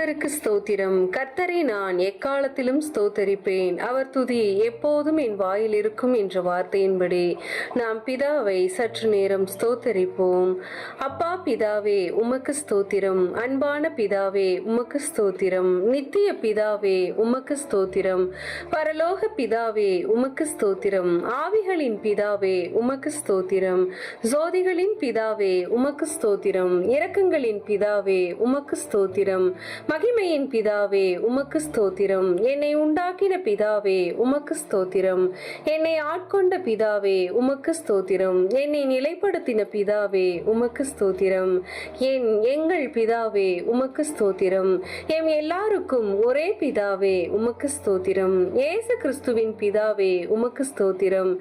கர்த்தருக்கு ஸ்தோத்திரம். கர்த்தரை நான் எக்காலத்திலும் ஸ்தோத்தரிப்பேன். அவர் துதி எப்போதும் என் வாயில் இருக்கும் என்ற வார்த்தையின்படி நாம் பிதாவை சற்று நேரம் ஸ்தோத்தரிப்போம். அப்பா பிதாவே உமக்கு ஸ்தோத்திரம். அன்பான பிதாவே உமக்கு ஸ்தோத்திரம். நித்திய பிதாவே உமக்கு ஸ்தோத்திரம். பரலோக பிதாவே உமக்கு ஸ்தோத்திரம். ஆவிகளின் பிதாவே உமக்கு ஸ்தோத்திரம். ஜோதிகளின் பிதாவே உமக்கு ஸ்தோத்திரம். இரக்கங்களின் பிதாவே உமக்கு ஸ்தோத்திரம். மகிமையின் பிதாவே உமக்கு ஸ்தோத்திரம். என்னை உண்டாக்கின பிதாவே உமக்கு ஸ்தோத்திரம். என்னை ஆட்கொண்ட பிதாவே உமக்கு ஸ்தோத்திரம். என்னை நிலைப்படுத்தின பிதாவே உமக்கு ஸ்தோத்திரம். எங்கள் பிதாவே உமக்கு ஸ்தோத்திரம். எம் எல்லாருக்கும் ஒரே பிதாவே உமக்கு ஸ்தோத்திரம். இயேசு கிறிஸ்துவின் பிதாவே உமக்கு ஸ்தோத்திரம்.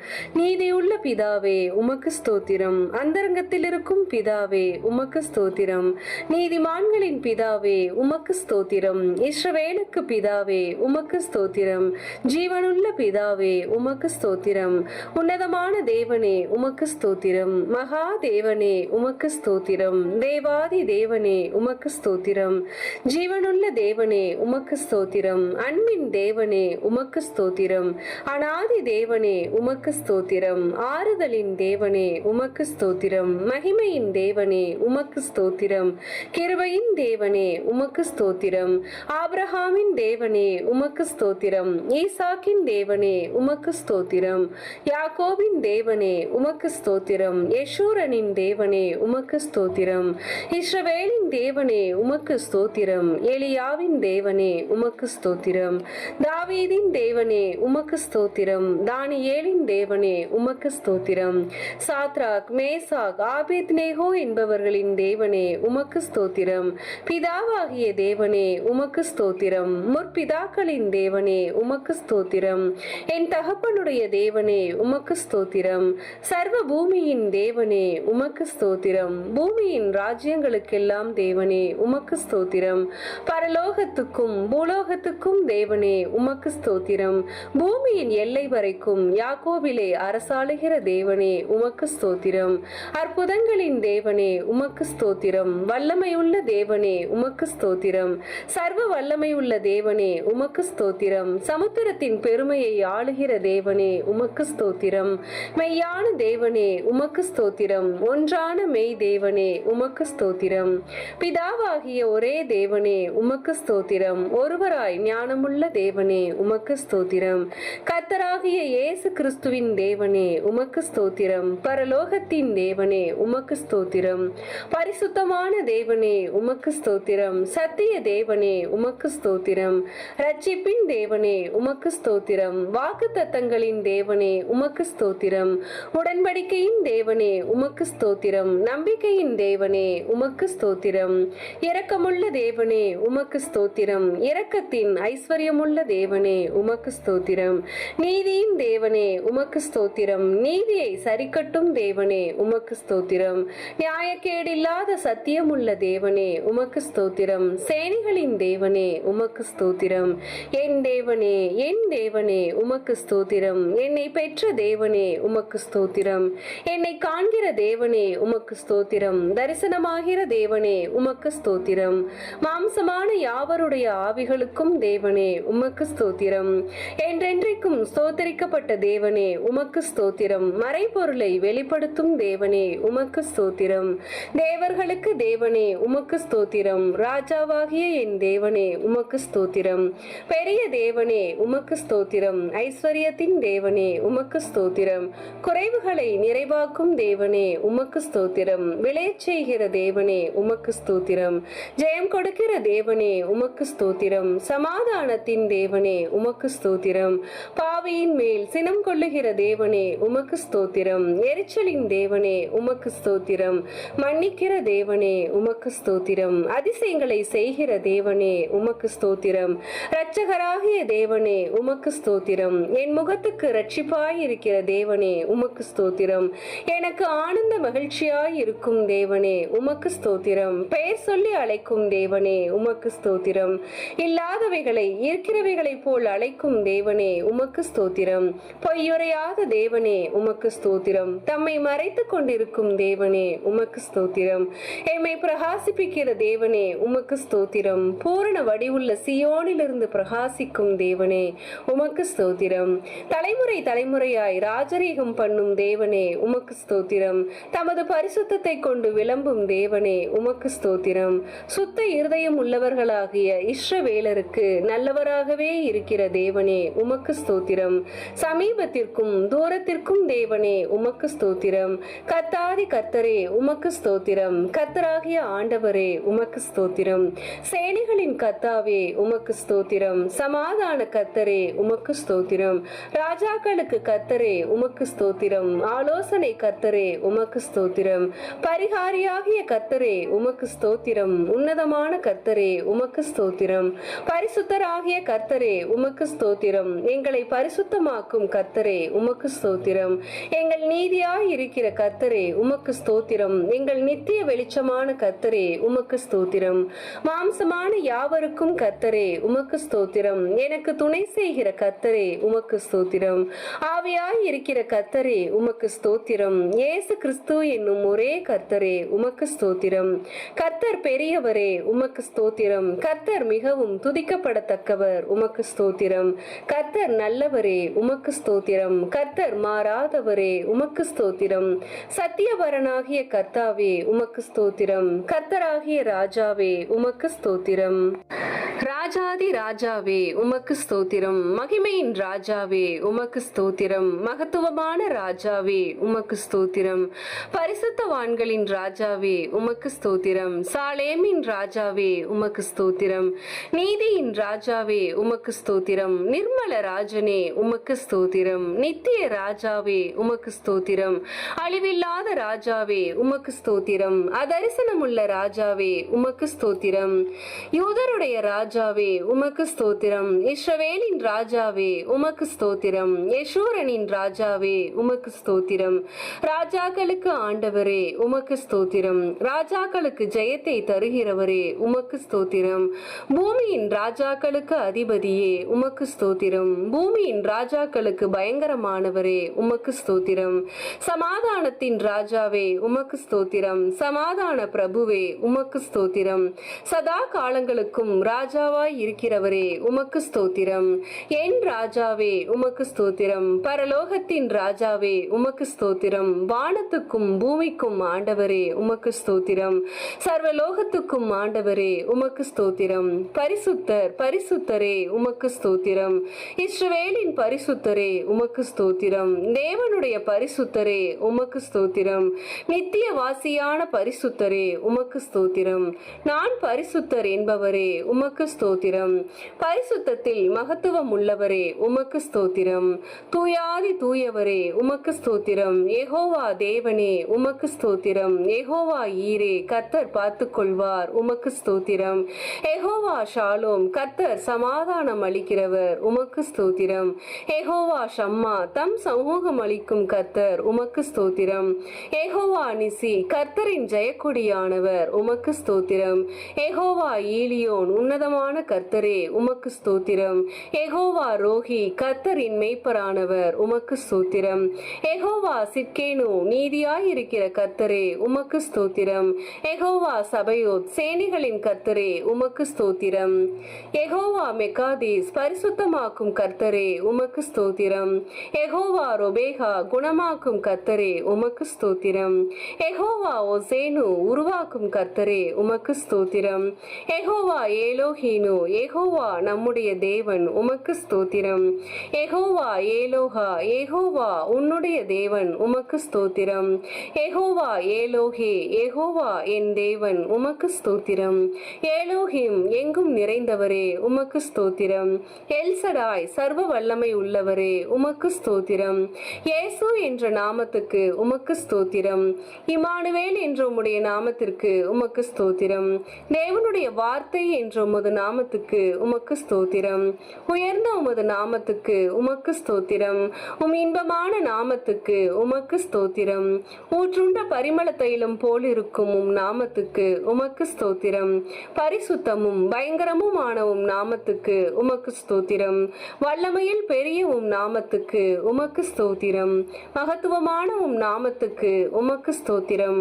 நீதியுள்ள பிதாவே உமக்கு ஸ்தோத்திரம். அந்தரங்கத்தில் இருக்கும் பிதாவே உமக்கு ஸ்தோத்திரம். நீதிமான்களின் பிதாவே உமக்கு ஸ்தோத்திரம். இஸ்ரவேலுக்கு பிதாவே உமக்கு ஸ்தோத்திரம். ஜீவனுள்ள பிதாவே உமக்கு ஸ்தோத்திரம். உன்னதமான தேவனே உமக்கு ஸ்தோத்திரம். மகா தேவனே உமக்கு ஸ்தோத்திரம். தேவாதி தேவனே உமக்கு ஸ்தோத்திரம். ஜீவனுள்ள தேவனே உமக்கு ஸ்தோத்திரம். அன்பின் தேவனே உமக்கு ஸ்தோத்திரம். அநாதி தேவனே உமக்கு ஸ்தோத்திரம். ஆறுதலின் தேவனே உமக்கு ஸ்தோத்திரம். மகிமையின் தேவனே உமக்கு ஸ்தோத்திரம். கிருபையின் தேவனே உமக்கு ஸ்தோத்திரம். ஆபிரகாமின் தேவனே உமக்கு ஸ்தோத்திரம். ஈசாக்கின் தேவனே உமக்கு ஸ்தோத்திரம். யாக்கோபின் தேவனே உமக்கு ஸ்தோத்திரம். யெஷூரனின் தேவனே உமக்கு ஸ்தோத்திரம். இஸ்ரவேலின் தேவனே உமக்கு ஸ்தோத்திரம். எலியாவின் தேவனே உமக்கு ஸ்தோத்திரம். தாவீதின் தேவனே உமக்கு ஸ்தோத்திரம். தானியேலின் தேவனே உமக்கு ஸ்தோத்திரம். சாத்ராக் மேசாக் ஆபேத்நேகோ என்பவர்களின் தேவனே உமக்கு ஸ்தோத்திரம். பிதாவாகிய தேவனே உமக்கு ஸ்தோத்திரம். முற்பிதாக்களின் தேவனே உமக்கு ஸ்தோத்திரம். என் தகப்பனுடைய தேவனே உமக்கு ஸ்தோத்திரம். சர்வ பூமியின் தேவனே உமக்கு ஸ்தோத்திரம். பூமியின் ராஜ்யங்களுக்கெல்லாம் தேவனே உமக்கு ஸ்தோத்திரம். பரலோகத்துக்கும் பூலோகத்துக்கும் தேவனே உமக்கு ஸ்தோத்திரம். பூமியின் எல்லை வரைக்கும் யாக்கோபிலே அரசாளுகிற தேவனே உமக்கு ஸ்தோத்திரம். அற்புதங்களின் தேவனே உமக்கு ஸ்தோத்திரம். வல்லமையுள்ள தேவனே உமக்கு ஸ்தோத்திரம். சர்வ வல்லமையுள்ள தேவனே உமக்கு ஸ்தோத்திரம். சமுத்திரத்தின் பெருமையை ஆளுகிற தேவனே உமக்கு ஸ்தோத்திரம். மெய்யான தேவனே உமக்கு ஸ்தோத்திரம். ஒன்றான மெய் தேவனே உமக்கு ஸ்தோத்திரம். பிதாவாகிய ஒரே தேவனே உமக்கு ஸ்தோத்திரம். ஒருவராய் ஞானமுள்ள தேவனே உமக்கு ஸ்தோத்திரம். கர்த்தராகிய இயேசு கிறிஸ்துவின் தேவனே உமக்கு ஸ்தோத்திரம். பரலோகத்தின் தேவனே உமக்கு ஸ்தோத்திரம். பரிசுத்தமான தேவனே உமக்கு ஸ்தோத்திரம். சத்திய தேவனே உமக்கு ஸ்தோத்திரம். ரட்சிப்பின் தேவனே உமக்கு ஸ்தோத்திரம். வாக்குத்தத்தங்களின் தேவனே உமக்கு ஸ்தோத்திரம். உடன்படிக்கையின் தேவனே உமக்கு ஸ்தோத்திரம். நம்பிக்கையின் தேவனே உமக்கு ஸ்தோத்திரம். இரக்கமுள்ள தேவனே உமக்கு ஸ்தோத்திரம். இரக்கத்தின் ஐஸ்வர்யமுள்ள தேவனே உமக்கு ஸ்தோத்திரம். நீதியின் தேவனே உமக்கு ஸ்தோத்திரம். நீதியை சரிக்கட்டும் தேவனே உமக்கு ஸ்தோத்திரம். நியாயக்கேடில்லாத சத்தியமுள்ள தேவனே உமக்கு ஸ்தோத்திரம். சேனைகளின் தேவனே உமக்கு ஸ்தோத்திரம். என் தேவனே என் தேவனே உமக்கு ஸ்தோத்திரம். என்னை பெற்ற தேவனே உமக்கு ஸ்தோத்திரம். என்னை காண்கிற தேவனே உமக்கு ஸ்தோத்திரம். தரிசனமாகிற தேவனே உமக்கு ஸ்தோத்திரம். மாம்சமான யாவருடைய ஆவிகளுக்கும் தேவனே உமக்கு ஸ்தோத்திரம். என்றென்றைக்கும் ஸ்தோத்தரிக்கப்பட்ட தேவனே உமக்கு ஸ்தோத்திரம். மறைபொருளை வெளிப்படுத்தும் தேவனே உமக்கு ஸ்தோத்திரம். தேவர்களுக்கு தேவனே உமக்கு ஸ்தோத்திரம். ராஜாவாகிய என் தேவனே உமக்கு ஸ்தோத்திரம். பெரிய தேவனே உமக்கு ஸ்தோத்திரம். ஐஸ்வர்யத்தின் தேவனே உமக்கு ஸ்தோத்திரம். குறைவுகளை நிறைவாக்கும் தேவனே உமக்கு ஸ்தோத்திரம். விளையச் செய்கிற தேவனே உமக்கு ஸ்தோத்திரம். ஜெயம் கொடுக்கிற தேவனே உமக்கு ஸ்தோத்திரம். சமாதானத்தின் தேவனே உமக்கு ஸ்தோத்திரம். பாவியின் மேல் சினம் கொள்ளுகிற தேவனே உமக்கு ஸ்தோத்திரம். எரிச்சலின் தேவனே உமக்கு ஸ்தோத்திரம். மன்னிக்கிற தேவனே உமக்கு ஸ்தோத்திரம். அதிசயங்களை செய்கிற தேவனே உமக்கு ஸ்தோத்திரம். இரட்சகராகிய தேவனே உமக்கு ஸ்தோத்திரம். என் முகத்துக்கு இரட்சிப்பாய் இருக்கிற தேவனே உமக்கு ஸ்தோத்திரம். எனக்கு ஆனந்த மகிழ்ச்சியாய் இருக்கும் தேவனே உமக்கு ஸ்தோத்திரம். பெயர் சொல்லி அழைக்கும் தேவனே உமக்கு ஸ்தோத்திரம். இல்லாதவைகளை இருக்கிறவைகளைப் போல் அழைக்கும் தேவனே உமக்கு ஸ்தோத்திரம். பொய்யுரையாத தேவனே உமக்கு ஸ்தோத்திரம். தம்மை மறைத்துக் கொண்டிருக்கும் தேவனே உமக்கு ஸ்தோத்திரம். எம்மை பிரகாசிப்பிக்கிற தேவனே உமக்கு ஸ்தோத்திரம். ஸ்தோத்திரம். பூரண வடிவுள்ள சியோனிலிருந்து பிரகாசிக்கும் தேவனே உமக்கு ஸ்தோத்திரம். தலைமுறை தலைமுறையாய் ராஜரீகம் பண்ணும் தேவனே உமக்கு ஸ்தோத்திரம். தமது பரிசுத்தத்தை கொண்டு விளம்பும் தேவனே உமக்கு ஸ்தோத்திரம். சுத்த இருதயம் உள்ளவர்களாகிய இஸ்ரவேலருக்கு நல்லவராகவே இருக்கிற தேவனே உமக்கு ஸ்தோத்திரம். சமீபத்திற்கும் தூரத்திற்கும் தேவனே உமக்கு ஸ்தோத்திரம். கர்த்தாதி கர்த்தரே உமக்கு ஸ்தோத்திரம். கர்த்தராகிய ஆண்டவரே உமக்கு ஸ்தோத்திரம். சேனைகளின் கர்த்தாவே உமக்கு ஸ்தோத்திரம். சமாதான கர்த்தரே உமக்கு ஸ்தோத்திரம். ராஜாக்களுக்கு கர்த்தரே உமக்கு ஸ்தோத்திரம். ஆலோசனை கர்த்தரே உமக்கு ஸ்தோத்திரம். பரிகாரியாகிய கர்த்தரே உமக்கு ஸ்தோத்திரம். உன்னதமான கர்த்தரே உமக்கு ஸ்தோத்திரம். பரிசுத்தராகிய கர்த்தரே உமக்கு ஸ்தோத்திரம். எங்களை பரிசுத்தமாக்கும் கர்த்தரே உமக்கு ஸ்தோத்திரம். எங்கள் நீதியாய் இருக்கிற கர்த்தரே உமக்கு ஸ்தோத்திரம். எங்கள் நித்திய வெளிச்சமான கர்த்தரே உமக்கு ஸ்தோத்திரம். மாம்சமான யாவருக்கும் கர்த்தரே உமக்கு ஸ்தோத்திரம். எனக்கு துணை செய்கிற கர்த்தரே உமக்கு ஸ்தோத்திரம். ஆவியாய் இருக்கிற கர்த்தரே உமக்கு ஸ்தோத்திரம். இயேசு கிறிஸ்து என்னும் ஒரே கர்த்தரே உமக்கு ஸ்தோத்திரம். கர்த்தர் பெரியவரே உமக்கு ஸ்தோத்திரம். கர்த்தர் மிகவும் துதிக்கப்படத்தக்கவர் உமக்கு ஸ்தோத்திரம். கர்த்தர் நல்லவரே உமக்கு ஸ்தோத்திரம். கர்த்தர் மாறாதவரே உமக்கு ஸ்தோத்திரம். சத்தியபரனாகிய கர்த்தாவே உமக்கு ஸ்தோத்திரம். கர்த்தராகிய ராஜாவே உமக்கு ஸ்தோத்திரம். ராஜாதி ராஜாவே உமக்கு ஸ்தோத்திரம். மகிமையின் ராஜாவே உமக்கு ஸ்தோத்திரம். மகத்துவமான ராஜாவே உமக்கு ஸ்தோத்திரம். பரிசுத்தவான்களின் ராஜாவே உமக்கு ஸ்தோத்திரம். சாலேமின் ராஜாவே உமக்கு ஸ்தோத்திரம். நீதியின் ராஜாவே உமக்கு ஸ்தோத்திரம். நிர்மல ராஜனே உமக்கு ஸ்தோத்திரம். நித்திய ராஜாவே உமக்கு ஸ்தோத்திரம். அழிவில்லாத ராஜாவே உமக்கு ஸ்தோத்திரம். அதரிசனமுள்ள ராஜாவே உமக்கு ஸ்தோத்திரம். யூதருடைய ராஜாவே உமக்கு ஸ்தோத்திரம். இஸ்ரவேலின் ராஜாவே உமக்கு ஸ்தோத்திரம். யெஷூரனின் ராஜாவே உமக்கு ஸ்தோத்திரம். ராஜாக்களுக்கு ஆண்டவரே உமக்கு ஸ்தோத்திரம். ராஜாக்களுக்கு ஜெயத்தை தருகிறவரே உமக்கு ஸ்தோத்திரம். பூமியின் ராஜாக்களுக்கு அதிபதியே உமக்கு ஸ்தோத்திரம். பூமியின் ராஜாக்களுக்கு பயங்கரமானவரே உமக்கு ஸ்தோத்திரம். சமாதானத்தின் ராஜாவே உமக்கு ஸ்தோத்திரம். சமாதான பிரபுவே உமக்கு ஸ்தோத்திரம். சதா காலங்களுக்கும் ராஜாவாய் இருக்கிறவரே உமக்கு ஸ்தோத்திரம். என் ராஜாவே உமக்கு ஸ்தோத்திரம். பரலோகத்தின் ராஜாவே உமக்கு ஸ்தோத்திரம். வானத்துக்கும் பூமிக்கும் ஆண்டவரே உமக்கு ஸ்தோத்திரம். சர்வலோகத்துக்கும் ஆண்டவரே உமக்கு ஸ்தோத்திரம். பரிசுத்தர் பரிசுத்தரே உமக்கு ஸ்தோத்திரம். இஸ்ரவேலின் பரிசுத்தரே உமக்கு ஸ்தோத்திரம். தேவனுடைய பரிசுத்தரே உமக்கு ஸ்தோத்திரம். நித்திய வாசியான பரிசுத்தரே உமக்கு ஸ்தோத்திரம். நான் பரிசுத்தர் என்பவரே உமக்கு ஸ்தோத்திரம். பரிசுத்தத்தில் மகத்துவம் உள்ளவரே உமக்கு ஸ்தோத்திரம். தூயாதி தூயவரே உமக்கு ஸ்தோத்திரம். யெகோவா தேவனே உமக்கு ஸ்தோத்திரம். யெகோவா ஈரே கர்த்தர் பார்த்துக் கொள்வார் உமக்கு ஸ்தோத்திரம். யெகோவா ஷாலோம் கர்த்தர் சமாதானம் அளிக்கிறவர் உமக்கு ஸ்தோத்திரம். யெகோவா ஷம்மா தம் சமூகம் அளிக்கும் கர்த்தர் உமக்கு ஸ்தோத்திரம். யெகோவா நிசி கர்த்தரின் ஜெயக்கொடியானவர் உமக்கு ஸ்தோத்திரம். யெகோவா ஈலியோன் உன்னதமான கர்த்தரே உமக்கு ஸ்தோத்திரம். யெகோவா ரோஹி கர்த்தரின் மேய்ப்பரானவர் உமக்கு ஸ்தோத்திரம். யெகோவா சிற்கேனு நீதியாயிருக்கிற கர்த்தரே உமக்கு ஸ்தோத்திரம். யெகோவா சபையோத் சேனைகளின் கர்த்தரே உமக்கு ஸ்தோத்திரம். யெகோவா மெகாதீஸ் பரிசுத்தமாக்கும் கர்த்தரே உமக்கு ஸ்தோத்திரம். யெகோவா ரொபேகா குணமாக்கும் கர்த்தரே உமக்கு ஸ்தோத்திரம். யெகோவா ஒசேனு உருவாக்கும் கர்த்தரே உமக்கு ஸ்தோத்திரம். யெகோவா ஏலோஹீனு யெகோவா நம்முடைய தேவன் உமக்கு ஸ்தோத்திரம். யெகோவா ஏலோஹா யெகோவா உன்னுடைய தேவன் உமக்கு ஸ்தோத்திரம். யெகோவா ஏலோஹே யெகோவா என் தேவன் உமக்கு ஸ்தோத்திரம். ஏலோஹிம் எங்கும் நிறைந்தவரே உமக்கு ஸ்தோத்திரம். எல்சடாய் சர்வ வல்லமை உள்ளவரே உமக்கு ஸ்தோத்திரம். இயேசு என்ற நாமத்துக்கு உமக்கு ஸ்தோத்திரம். இமானுவேல் என்ற உம்முடைய நாமத்திற்கு உமக்கு ஸ்தோத்திரம். தேவனுடைய வார்த்தை என்ற உமது நாமத்துக்கு உமக்கு ஸ்தோத்திரம். உயர்ந்த உமது நாமத்துக்கு உமக்கு ஸ்தோத்திரம். இன்பமான நாமத்துக்கு உமக்கு ஸ்தோத்திரம். ஊற்றுண்ட பரிமள தைலம் போல் இருக்கும் நாமத்துக்கு உமக்கு ஸ்தோத்திரம். பரிசுத்தமும் பயங்கரமுமான நாமத்துக்கு உமக்கு ஸ்தோத்திரம். வல்லமையில் பெரிய நாமத்துக்கு உமக்கு ஸ்தோத்திரம். மகத்துவமான நாமத்துக்கு உமக்கு ஸ்தோத்திரம்.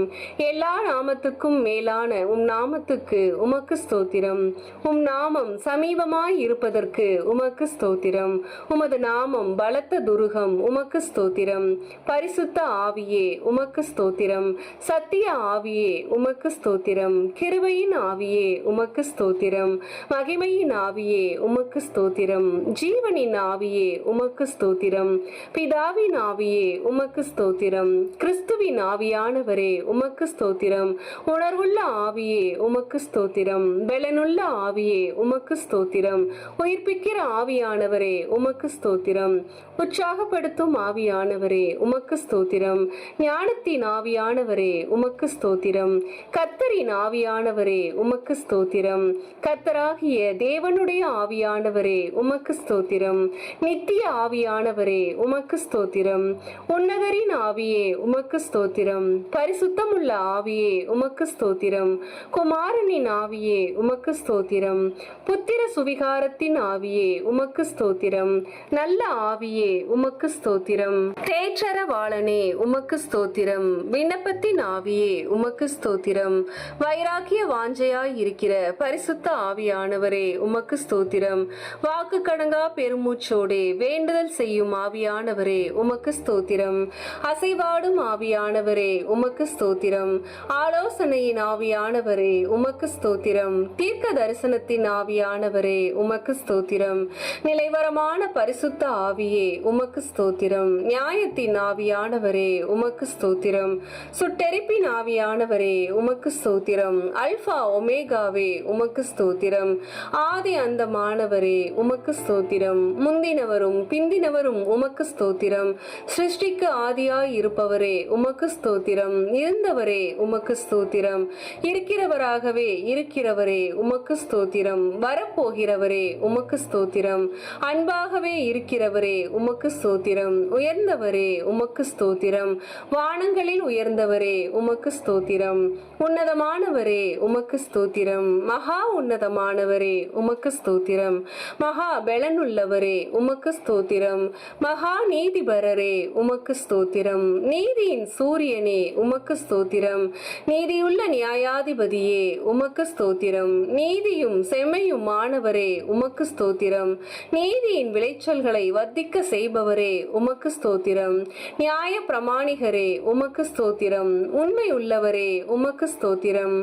எல்லா நாமத்துக்கும் மேலான நாமத்துக்கு உமக்கு உமக்கு ஸ்தோத்திரம். உம் நாமம் சமீபமாய் இருப்பதற்கு உமக்கு ஸ்தோத்திரம். உமது நாமம் பலத்த துருகம், உமக்கு ஸ்தோத்திரம். பரிசுத்த ஆவியே உமக்கு ஸ்தோத்திரம். சத்திய ஆவியே உமக்கு ஸ்தோத்திரம். கிருபையின் ஆவியே உமக்கு ஸ்தோத்திரம். மகிமையின் ஆவியே உமக்கு ஸ்தோத்திரம். ஜீவனின் ஆவியே உமக்கு ஸ்தோத்திரம். பிதாவின் ஆவியே உமக்கு ஸ்தோத்திரம். கிறிஸ்துவின் ஆவியானவரே உமக்கு ஸ்தோத்திரம். உணர்வுள்ள ஆவியே உமக்கு ஸ்தோத்திரம். பெலனுள்ள ஆவியே உமக்கு ஸ்தோத்திரம். உயிர்ப்பிக்கிற ஆவியானவரே உமக்கு ஸ்தோத்திரம். உற்சாகப்படுத்தும் ஆவியானவரே உமக்கு ஸ்தோத்திரம். ஞானத்தின் ஆவியானவரே உமக்கு ஸ்தோத்திரம். கர்த்தரின் ஆவியானவரே உமக்கு ஸ்தோத்திரம். கர்த்தராகிய தேவனுடைய ஆவியானவரே உமக்கு ஸ்தோத்திரம். நித்திய ஆவியானவரே உமக்கு ஸ்தோத்திரம். உன்னதரின் ஆவியே உமக்கு ஸ்தோத்திரம். பரிசுத்தமுள்ள ஆவியே உமக்கு ஸ்தோத்திரம். குமாரனின் ஆவியே உமக்கு ஸ்தோத்திரம். புத்திர சுவிகாரத்தின் ஆவியே உமக்கு ஸ்தோத்திரம். நல்ல ஆவியே உமக்கு ஸ்தோத்திரம். தேற்றரவாளனே உமக்கு ஸ்தோத்திரம். விண்ணப்பத்தின் ஆவியே உமக்கு ஸ்தோத்திரம். வைராக்கிய வாஞ்சையாய் இருக்கிற பரிசுத்த ஆவியானவரே உமக்கு ஸ்தோத்திரம். வாக்கு கடங்கா பெருமூச்சோடே வேண்டுதல் செய்யும் ஆவியானவரே உமக்கு ஸ்தோத்திரம். அசைவாடும் ஆவியானவரே உமக்கு ஸ்தோத்திரம். ஆலோசனையின் ஆவியானவரே உமக்கு ஸ்தோத்திரம். தீர்க்க தரிசனத்தின் ஆவியானவரே உமக்கு ஸ்தோத்திரம். நிலைவரமான பரிசுத்த ஆவியே உமக்கு ஸ்தோத்திரம். நியாயத்தின் ஆவியானவரே உமக்கு ஸ்தோத்திரம். சுட்டெரிப்பின் ஆவியானவரே உமக்கு ஸ்தோத்திரம். அல்பா ஒமேகாவே உமக்கு ஸ்தோத்திரம். ஆதி அந்தமானவரே உமக்கு ஸ்தோத்திரம். முந்தினவரும் பிந்தினவரும் உமக்கு ஸ்தோத்திரம். சிருஷ்டிக்கு ஆதியாய் இருப்பவரே உமக்கு ஸ்தோத்திரம். இருந்தவரே உமக்கு ஸ்தோத்திரம். இருக்கிறவராகவே இருக்கிறவரே உமக்கு ஸ்தோத்திரம். வரப்போகிறவரே உமக்கு ஸ்தோத்திரம். அன்பாகவே இருக்கிறவரே உமக்கு ஸ்தோத்திரம். உயர்ந்தவரே உமக்கு ஸ்தோத்திரம். வானங்களில் உயர்ந்தவரே உமக்கு ஸ்தோத்திரம். உன்னதமானவரே உமக்கு ஸ்தோத்திரம். மகா உன்னதமானவரே உமக்கு ஸ்தோத்திரம். மகா பெலனுள்ளவரே உமக்கு ஸ்தோத்திரம். மகா நீதிபரரே உமக்கு ஸ்தோத்திரம். நீதியின் சூரியனே உமக்கு ஸ்தோத்திரம். நீதியுள்ள நியாயாதிபதியே உமக்கு ஸ்தோத்திரம். நீதியும் செம்மையுமானவரே உமக்கு ஸ்தோத்திரம். நீதியின் விளைச்சல்களை வர்த்திக்க செய்பவரே உமக்கு ஸ்தோத்திரம். நியாய பிரமாணிகரே உமக்கு ஸ்தோத்திரம். உண்மை உள்ளவரே உமக்கு ஸ்தோத்திரம்.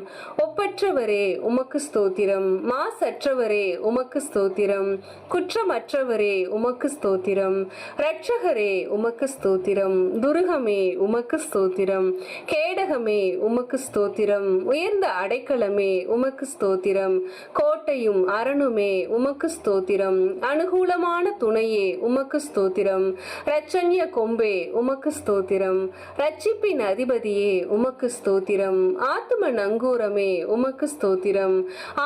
ஒப்பற்றவரே உமக்கு ஸ்தோத்திரம். மாசற்றவரே உமக்கு ஸ்தோத்திரம். குற்றமற்றவரே உமக்கு ஸ்தோத்திரம். இரட்சகரே உமக்கு ஸ்தோத்திரம். துருகமே உமக்கு ஸ்தோத்திரம். கேடகமே உமக்கு ஸ்தோத்திரம். உயர்ந்த அடைக்கலமே உமக்கு ஸ்தோத்திரம். கோட்டையும் அரணுமே உமக்கு ஸ்தோத்திரம். அனுகூலமான துணையே உமக்கு ஸ்தோத்திரம். இரட்சண்ய கொம்பே உமக்கு ஸ்தோத்திரம். ரட்சிப்பின் அதிபதியே உமக்கு ஸ்தோத்திரம். ஆத்தும நங்கூரமே உமக்கு ஸ்தோத்திரம்.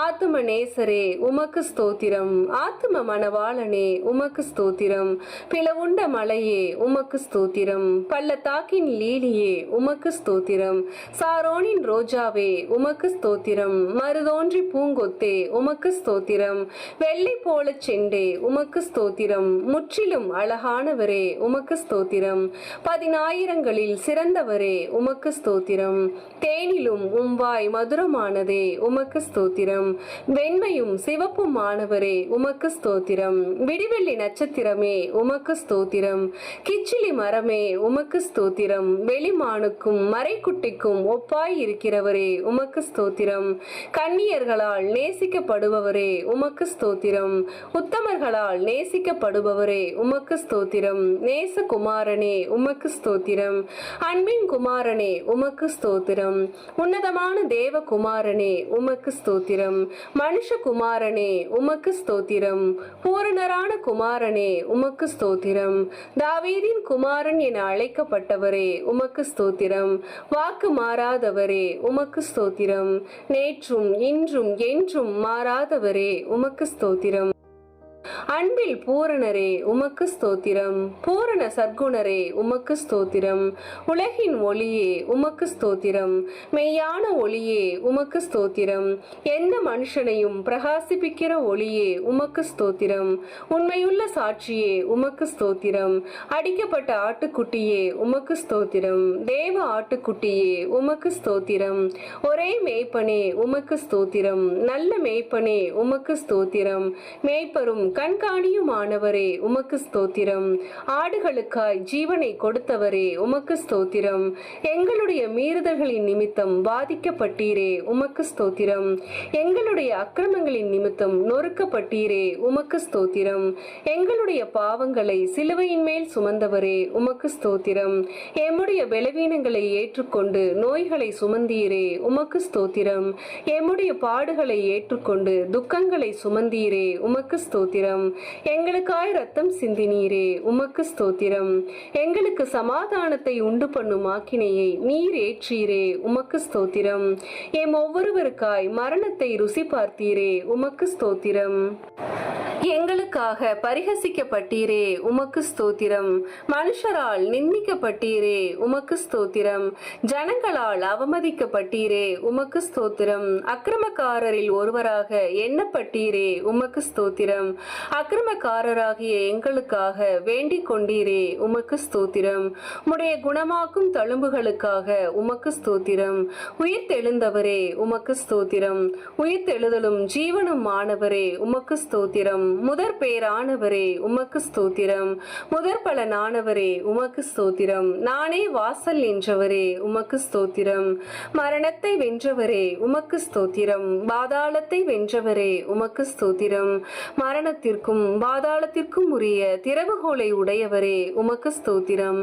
ஆத்தும நேசரே உமக்கு ஸ்தோத்திரம். ஆத்தும மணவாளனே உமக்கு ஸ்தோத்திரம். பிளவுண்ட மலையே உமக்கு ஸ்தோத்திரம். பள்ளத்தாக்கின் லீலியே உமக்கு ஸ்தோத்திரம். சாரோனின் ரோஜாவே உமக்கு ஸ்தோத்திரம். மருதோன்றி பூங்கொத்தே உமக்கு ஸ்தோத்திரம். வெள்ளை போல செண்டே உமக்கு ஸ்தோத்திரம். முற்றிலும் அழகானவரே உமக்கு ஸ்தோத்திரம். 10,000களில் சிறந்தவரே உமக்கு ஸ்தோத்திரம். தேனிலும் உம்வாய் மதுரமானதே உமக்கு ஸ்தோத்திரம். வெண்மையும் சிவப்புமானவரே உமக்கு ஸ்தோத்திரம். விடிவெள்ளி நட்சத்திரமே உமக்கு ஸ்தோத்திரம். கிச்சிலி மரமே உமக்கு ஸ்தோத்திரம். வெளிமானுக்கும் மறைக்குட்டிக்கும் ஒப்பாய் இருக்கிறவரே உமக்கு ஸ்தோத்திரம். கன்னியர்களால் நேசிக்கப்படுபவரே உமக்கு ஸ்தோத்திரம். உத்தமர்களால் நேசிக்கப்படுபவரே உமக்கு ஸ்தோத்திரம். நேசகுமாரனே உமக்கு ஸ்தோத்திரம். அன்பின் குமாரனே உமக்கு ஸ்தோத்திரம். உன்னதமான தேவகுமாரனே உமக்கு ஸ்தோத்திரம். மனுஷகுமாரனே உமக்கு ஸ்தோத்திரம். பூரணரான குமாரனே உமக்கு ஸ்தோத்திரம். தாவீதின் குமாரன் என அழைக்கப்பட்டவரே உமக்கு ஸ்தோத்திரம். வாக்கு மாறாதவரே உமக்கு ஸ்தோத்திரம். நேற்றும் இன்றும் என்றும் மாறாதவரே உமக்கு ஸ்தோத்திரம். அன்பில் பூரணரே உமக்கு ஸ்தோத்திரம். பூரண சற்குணரே உமக்கு ஸ்தோத்திரம். உலகின் ஒளியே உமக்கு ஸ்தோத்திரம். மெய்யான ஒளியே உமக்கு ஸ்தோத்திரம். எந்த மனுஷனையும் பிரகாசிப்பிக்கிற ஒளியே உமக்கு ஸ்தோத்திரம். உண்மையுள்ள சாட்சியே உமக்கு ஸ்தோத்திரம். அடிக்கப்பட்ட ஆட்டுக்குட்டியே உமக்கு ஸ்தோத்திரம். தேவ ஆட்டுக்குட்டியே உமக்கு ஸ்தோத்திரம். ஒரே மேய்ப்பனே உமக்கு ஸ்தோத்திரம். நல்ல மேய்ப்பனே உமக்கு ஸ்தோத்திரம். மேய்ப்பரும் கண்காணியுமானவரே உமக்கு ஸ்தோத்திரம். ஆடுகளுக்காய் ஜீவனை கொடுத்தவரே உமக்கு ஸ்தோத்திரம். எங்களுடைய மீறுதல்களின் நிமித்தம் பாதிக்கப்பட்டீரே உமக்கு ஸ்தோத்திரம். எங்களுடைய அக்கிரமங்களின் நிமித்தம் நொறுக்கப்பட்டீரே உமக்கு ஸ்தோத்திரம். எங்களுடைய பாவங்களை சிலுவையின் மேல் சுமந்தவரே உமக்கு ஸ்தோத்திரம். எம்முடைய பலவீனங்களை ஏற்றுக்கொண்டு நோய்களை சுமந்தீரே உமக்கு ஸ்தோத்திரம். எம்முடைய பாடுகளை ஏற்றுக்கொண்டு துக்கங்களை சுமந்தீரே உமக்கு ஸ்தோத்திரம். எங்களுக்காய் ரத்தம் சிந்தினீரே உமக்கு ஸ்தோத்திரம். எங்களுக்கு சமாதானத்தை உண்டு பண்ணும் ஆக்கினையை நீர் ஏற்றீரே உமக்கு ஸ்தோத்திரம். எம் ஒவ்வொருவருக்காய் மரணத்தை ருசி பார்த்தீரே உமக்கு ஸ்தோத்திரம். எங்களுக்காக பரிகசிக்கப்பட்டீரே உமக்கு ஸ்தோத்திரம். மனுஷரால் நிந்திக்கப்பட்டீரே உமக்கு ஸ்தோத்திரம். ஜனங்களால் அவமதிக்கப்பட்டீரே உமக்கு ஸ்தோத்திரம். அக்கிரமக்காரரில் ஒருவராக எண்ணப்பட்டீரே உமக்கு ஸ்தோத்திரம். அக்கிரமக்காரராகிய எங்களுக்காக வேண்டிக் கொண்டீரே உமக்கு ஸ்தோத்திரம். உம்முடைய குணமாக்கும் தழும்புகளுக்காக உமக்கு ஸ்தோத்திரம். உயிர்த்தெழுந்தவரே உமக்கு ஸ்தோத்திரம். உயிர்த்தெழுதலும் ஜீவனும் ஆனவரே உமக்கு ஸ்தோத்திரம். முதற் பேரானவரே உமக்கு ஸ்தோத்திரம். முதற் பலனானவரே உமக்கு ஸ்தோத்திரம். நானே வாசல் என்றவரே உமக்கு ஸ்தோத்திரம். மரணத்தை வென்றவரே உமக்கு ஸ்தோத்திரம். பாதாளத்தை வென்றவரே உமக்கு ஸ்தோத்திரம். மரணத்திற்கும் பாதாளத்திற்கும் உரிய திறவுகோலை உடையவரே உமக்கு ஸ்தோத்திரம்.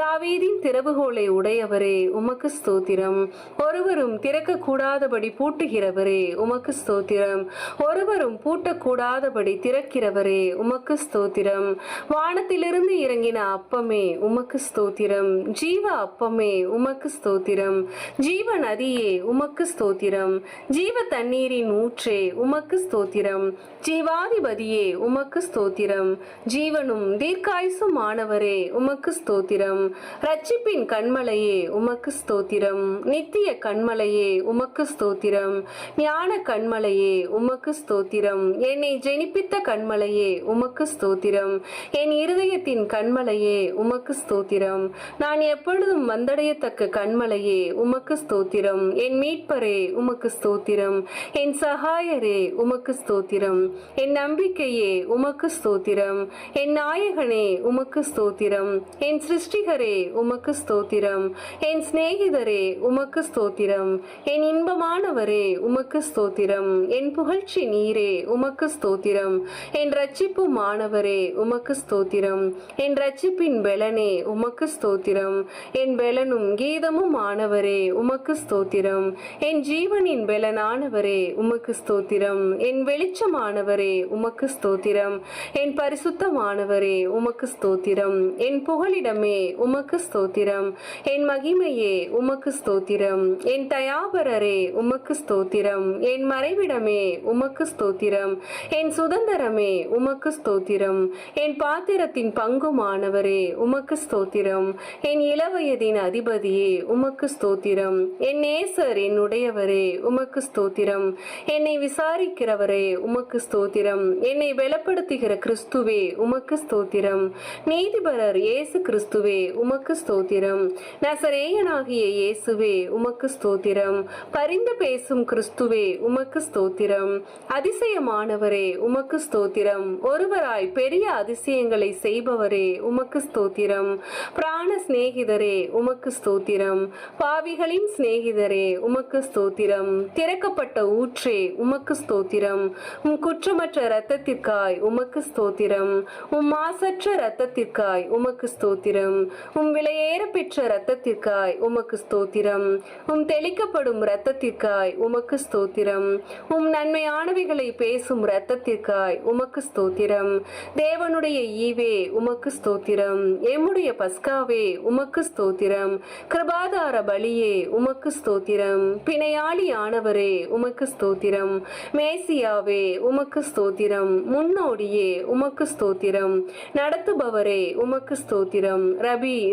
தாவீதின் திறவுகோலை உடையவரே உமக்கு ஸ்தோத்திரம். ஒருவரும் திறக்க கூடாதபடி பூட்டுகிறவரே உமக்கு ஸ்தோத்திரம். ஒருவரும் பூட்டக்கூடாதபடி திறக்கிறவரே உமக்கு ஸ்தோத்திரம். வானத்திலிருந்து இறங்கின அப்பமே உமக்கு ஸ்தோத்திரம். ஜீவ அப்பமே உமக்கு ஸ்தோத்திரம். ஜீவ நதியே உமக்கு ஸ்தோத்திரம். ஜீவ தண்ணீரின் ஊற்றே உமக்கு ஸ்தோத்திரம். ஜீவாதிபதியே உமக்கு ஸ்தோத்திரம். ஜீவனும் தீர்க்காயுசும் ஆனவரே உமக்கு ஸ்தோத்திரம். ரட்சிப்பின் கண்மலையே உமக்கு ஸ்தோத்திரம். நித்திய கண்மலையே உமக்கு ஸ்தோத்திரம். ஞான கண்மலையே உமக்கு ஸ்தோத்திரம். என்னை ஜெனிப்பித்த கண்மலையே உமக்கு ஸ்தோத்திரம். என் இருதயத்தின் கண்மலையே உமக்கு ஸ்தோத்திரம். நான் எப்பொழுதும் வந்தடையத்தக்க கண்மலையே உமக்கு ஸ்தோத்திரம். என் மீட்பரே உமக்கு ஸ்தோத்திரம். என் சகாயரே உமக்கு ஸ்தோத்திரம். என் நம்பிக்கையே உமக்கு ஸ்தோத்திரம். என் நாயகனே உமக்கு ஸ்தோத்திரம். என் சிருஷ்டிகரே உமக்கு ஸ்தோத்திரம். என் சிநேகிதரே உமக்கு ஸ்தோத்திரம். என் இன்பமானவரே உமக்கு ஸ்தோத்திரம். என் புகழ்ச்சி நீரே உமக்கு ஸ்தோத்திரம். என் ரட்சிப்பு மாணவரே உமக்கு ஸ்தோத்திரம். என் ரட்சிப்பின் பெலனே உமக்கு ஸ்தோத்திரம். என் பெலனும் கீதமும் ஆனவரே உமக்கு ஸ்தோத்திரம். என் ஜீவனின் பெலனானவரே உமக்கு ஸ்தோத்திரம். என் வெளிச்சமானவரே உமக்கு ஸ்தோத்திரம். என் பரிசுத்தமானவரே உமக்கு ஸ்தோத்திரம். என் புகலிடமே உமக்கு ஸ்தோத்திரம். என் மகிமையே உமக்கு ஸ்தோத்திரம். என் தயாபரரே உமக்கு ஸ்தோத்திரம். என் மறைவிடமே உமக்கு ஸ்தோத்திரம். என் சுதந்திரமே உமக்கு ஸ்தோத்திரம். என் பாத்திரத்தின் பங்குமானவரே உமக்கு ஸ்தோத்திரம். என் இளவயதின் அதிபதியே உமக்கு ஸ்தோத்திரம். என் நேசர் என்னுடையவரே உமக்கு ஸ்தோத்திரம். என்னை விசாரிக்கிறவரே உமக்கு ஸ்தோத்திரம். என்னை பலப்படுத்துகிற கிறிஸ்துவே உமக்கு ஸ்தோத்திரம். நீதிபரர் இயேசு கிறிஸ்துவே உமக்கு ஸ்தோத்திரம். நசரேயனாகிய இயேசுவே உமக்கு ஸ்தோத்திரம். பரிந்து பேசும் கிறிஸ்துவே உமக்கு ஸ்தோத்திரம். அதிசயமானவரே உமக்கு ஸ்தோத்திரம். ஒருவராய் பெரிய அதிசயங்களை செய்பவரே உமக்கு ஸ்தோத்திரம். பிராண சிநேகிதரே உமக்கு ஸ்தோத்திரம். பாவிகளின் சிநேகிதரே உமக்கு ஸ்தோத்திரம். திறக்கப்பட்ட ஊற்றே உமக்கு ஸ்தோத்திரம். உம் குற்றமற்ற இரத்தத்திற்காய் உமக்கு ஸ்தோத்திரம். உம் மாசற்ற இரத்தத்திற்காய் உமக்கு ஸ்தோத்திரம். உம் விலையேற பெற்ற இரத்தத்திற்காய் உமக்கு ஸ்தோத்திரம். உம் தெளிக்கப்படும் இரத்தத்திற்காய் உமக்கு ஸ்தோத்திரம். உம் நன்மையானவைகளை பேசும் இரத்தத்திற்காய் வருகிறாய், உமக்கு ஸ்தோத்திரம். தேவனுடைய ஈவே, உமக்கு ஸ்தோத்திரம். எம்முடைய பஸ்காவே, உமக்கு ஸ்தோத்திரம். கிருபாதார பலியே, உமக்கு ஸ்தோத்திரம். பிணையாளி ஆனவரே, உமக்கு ஸ்தோத்திரம். மேசியாவே, உமக்கு ஸ்தோத்திரம். முன்னோடியே, உமக்கு ஸ்தோத்திரம். நடத்துபவரே, உமக்கு ஸ்தோத்திரம்.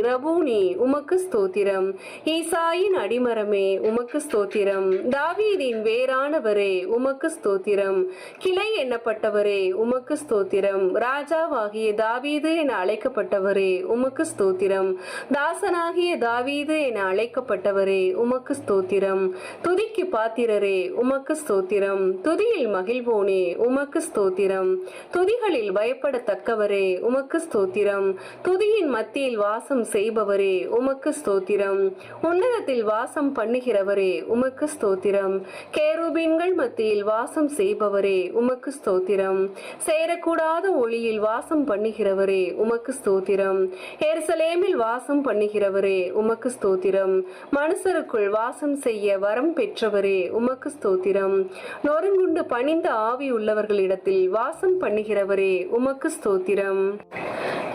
ரபூனி, உமக்கு ஸ்தோத்திரம். ஈசாயின் அடிமரமே, உமக்கு ஸ்தோத்திரம். தாவீதின் வேறானவரே, உமக்கு ஸ்தோத்திரம். கிளை எண்ணப்பட்டவரே, உமக்கு ஸ்தோத்திரம். ராஜாவாகிய தாவீது என அழைக்கப்பட்டவரே, உமக்கு ஸ்தோத்திரம். தாசனாகிய தாவீது என அழைக்கப்பட்டவரே, உமக்கு ஸ்தோத்திரம். துதிக்கு பாத்திரரே, உமக்கு ஸ்தோத்திரம். துதியில் மகிழ்வோனே, உமக்கு ஸ்தோத்திரம். துதிகளில் பயப்படத்தக்கவரே, உமக்கு ஸ்தோத்திரம். துதியின் மத்தியில் வாசம் செய்பவரே, உமக்கு ஸ்தோத்திரம். உன்னதத்தில் வாசம் பண்ணுகிறவரே, உமக்கு ஸ்தோத்திரம். கேருபீன்கள் மத்தியில் வாசம் செய்பவரே, உமக்கு ஸ்தோத்திரம். சேரக்கூடாத ஒளியில் வாசம் பண்ணுகிறவரே, உமக்கு ஸ்தோத்திரம். எருசலேமில் வாசம் பண்ணுகிறவரே, உமக்கு ஸ்தோத்திரம். மனுஷருக்குள் வாசம் செய்ய வரம் பெற்றவரே, உமக்கு ஸ்தோத்திரம். நொறுங்குண்டு பணிந்த ஆவி உள்ளவர்களிடத்தில் வாசம் பண்ணுகிறவரே, உமக்கு ஸ்தோத்திரம்.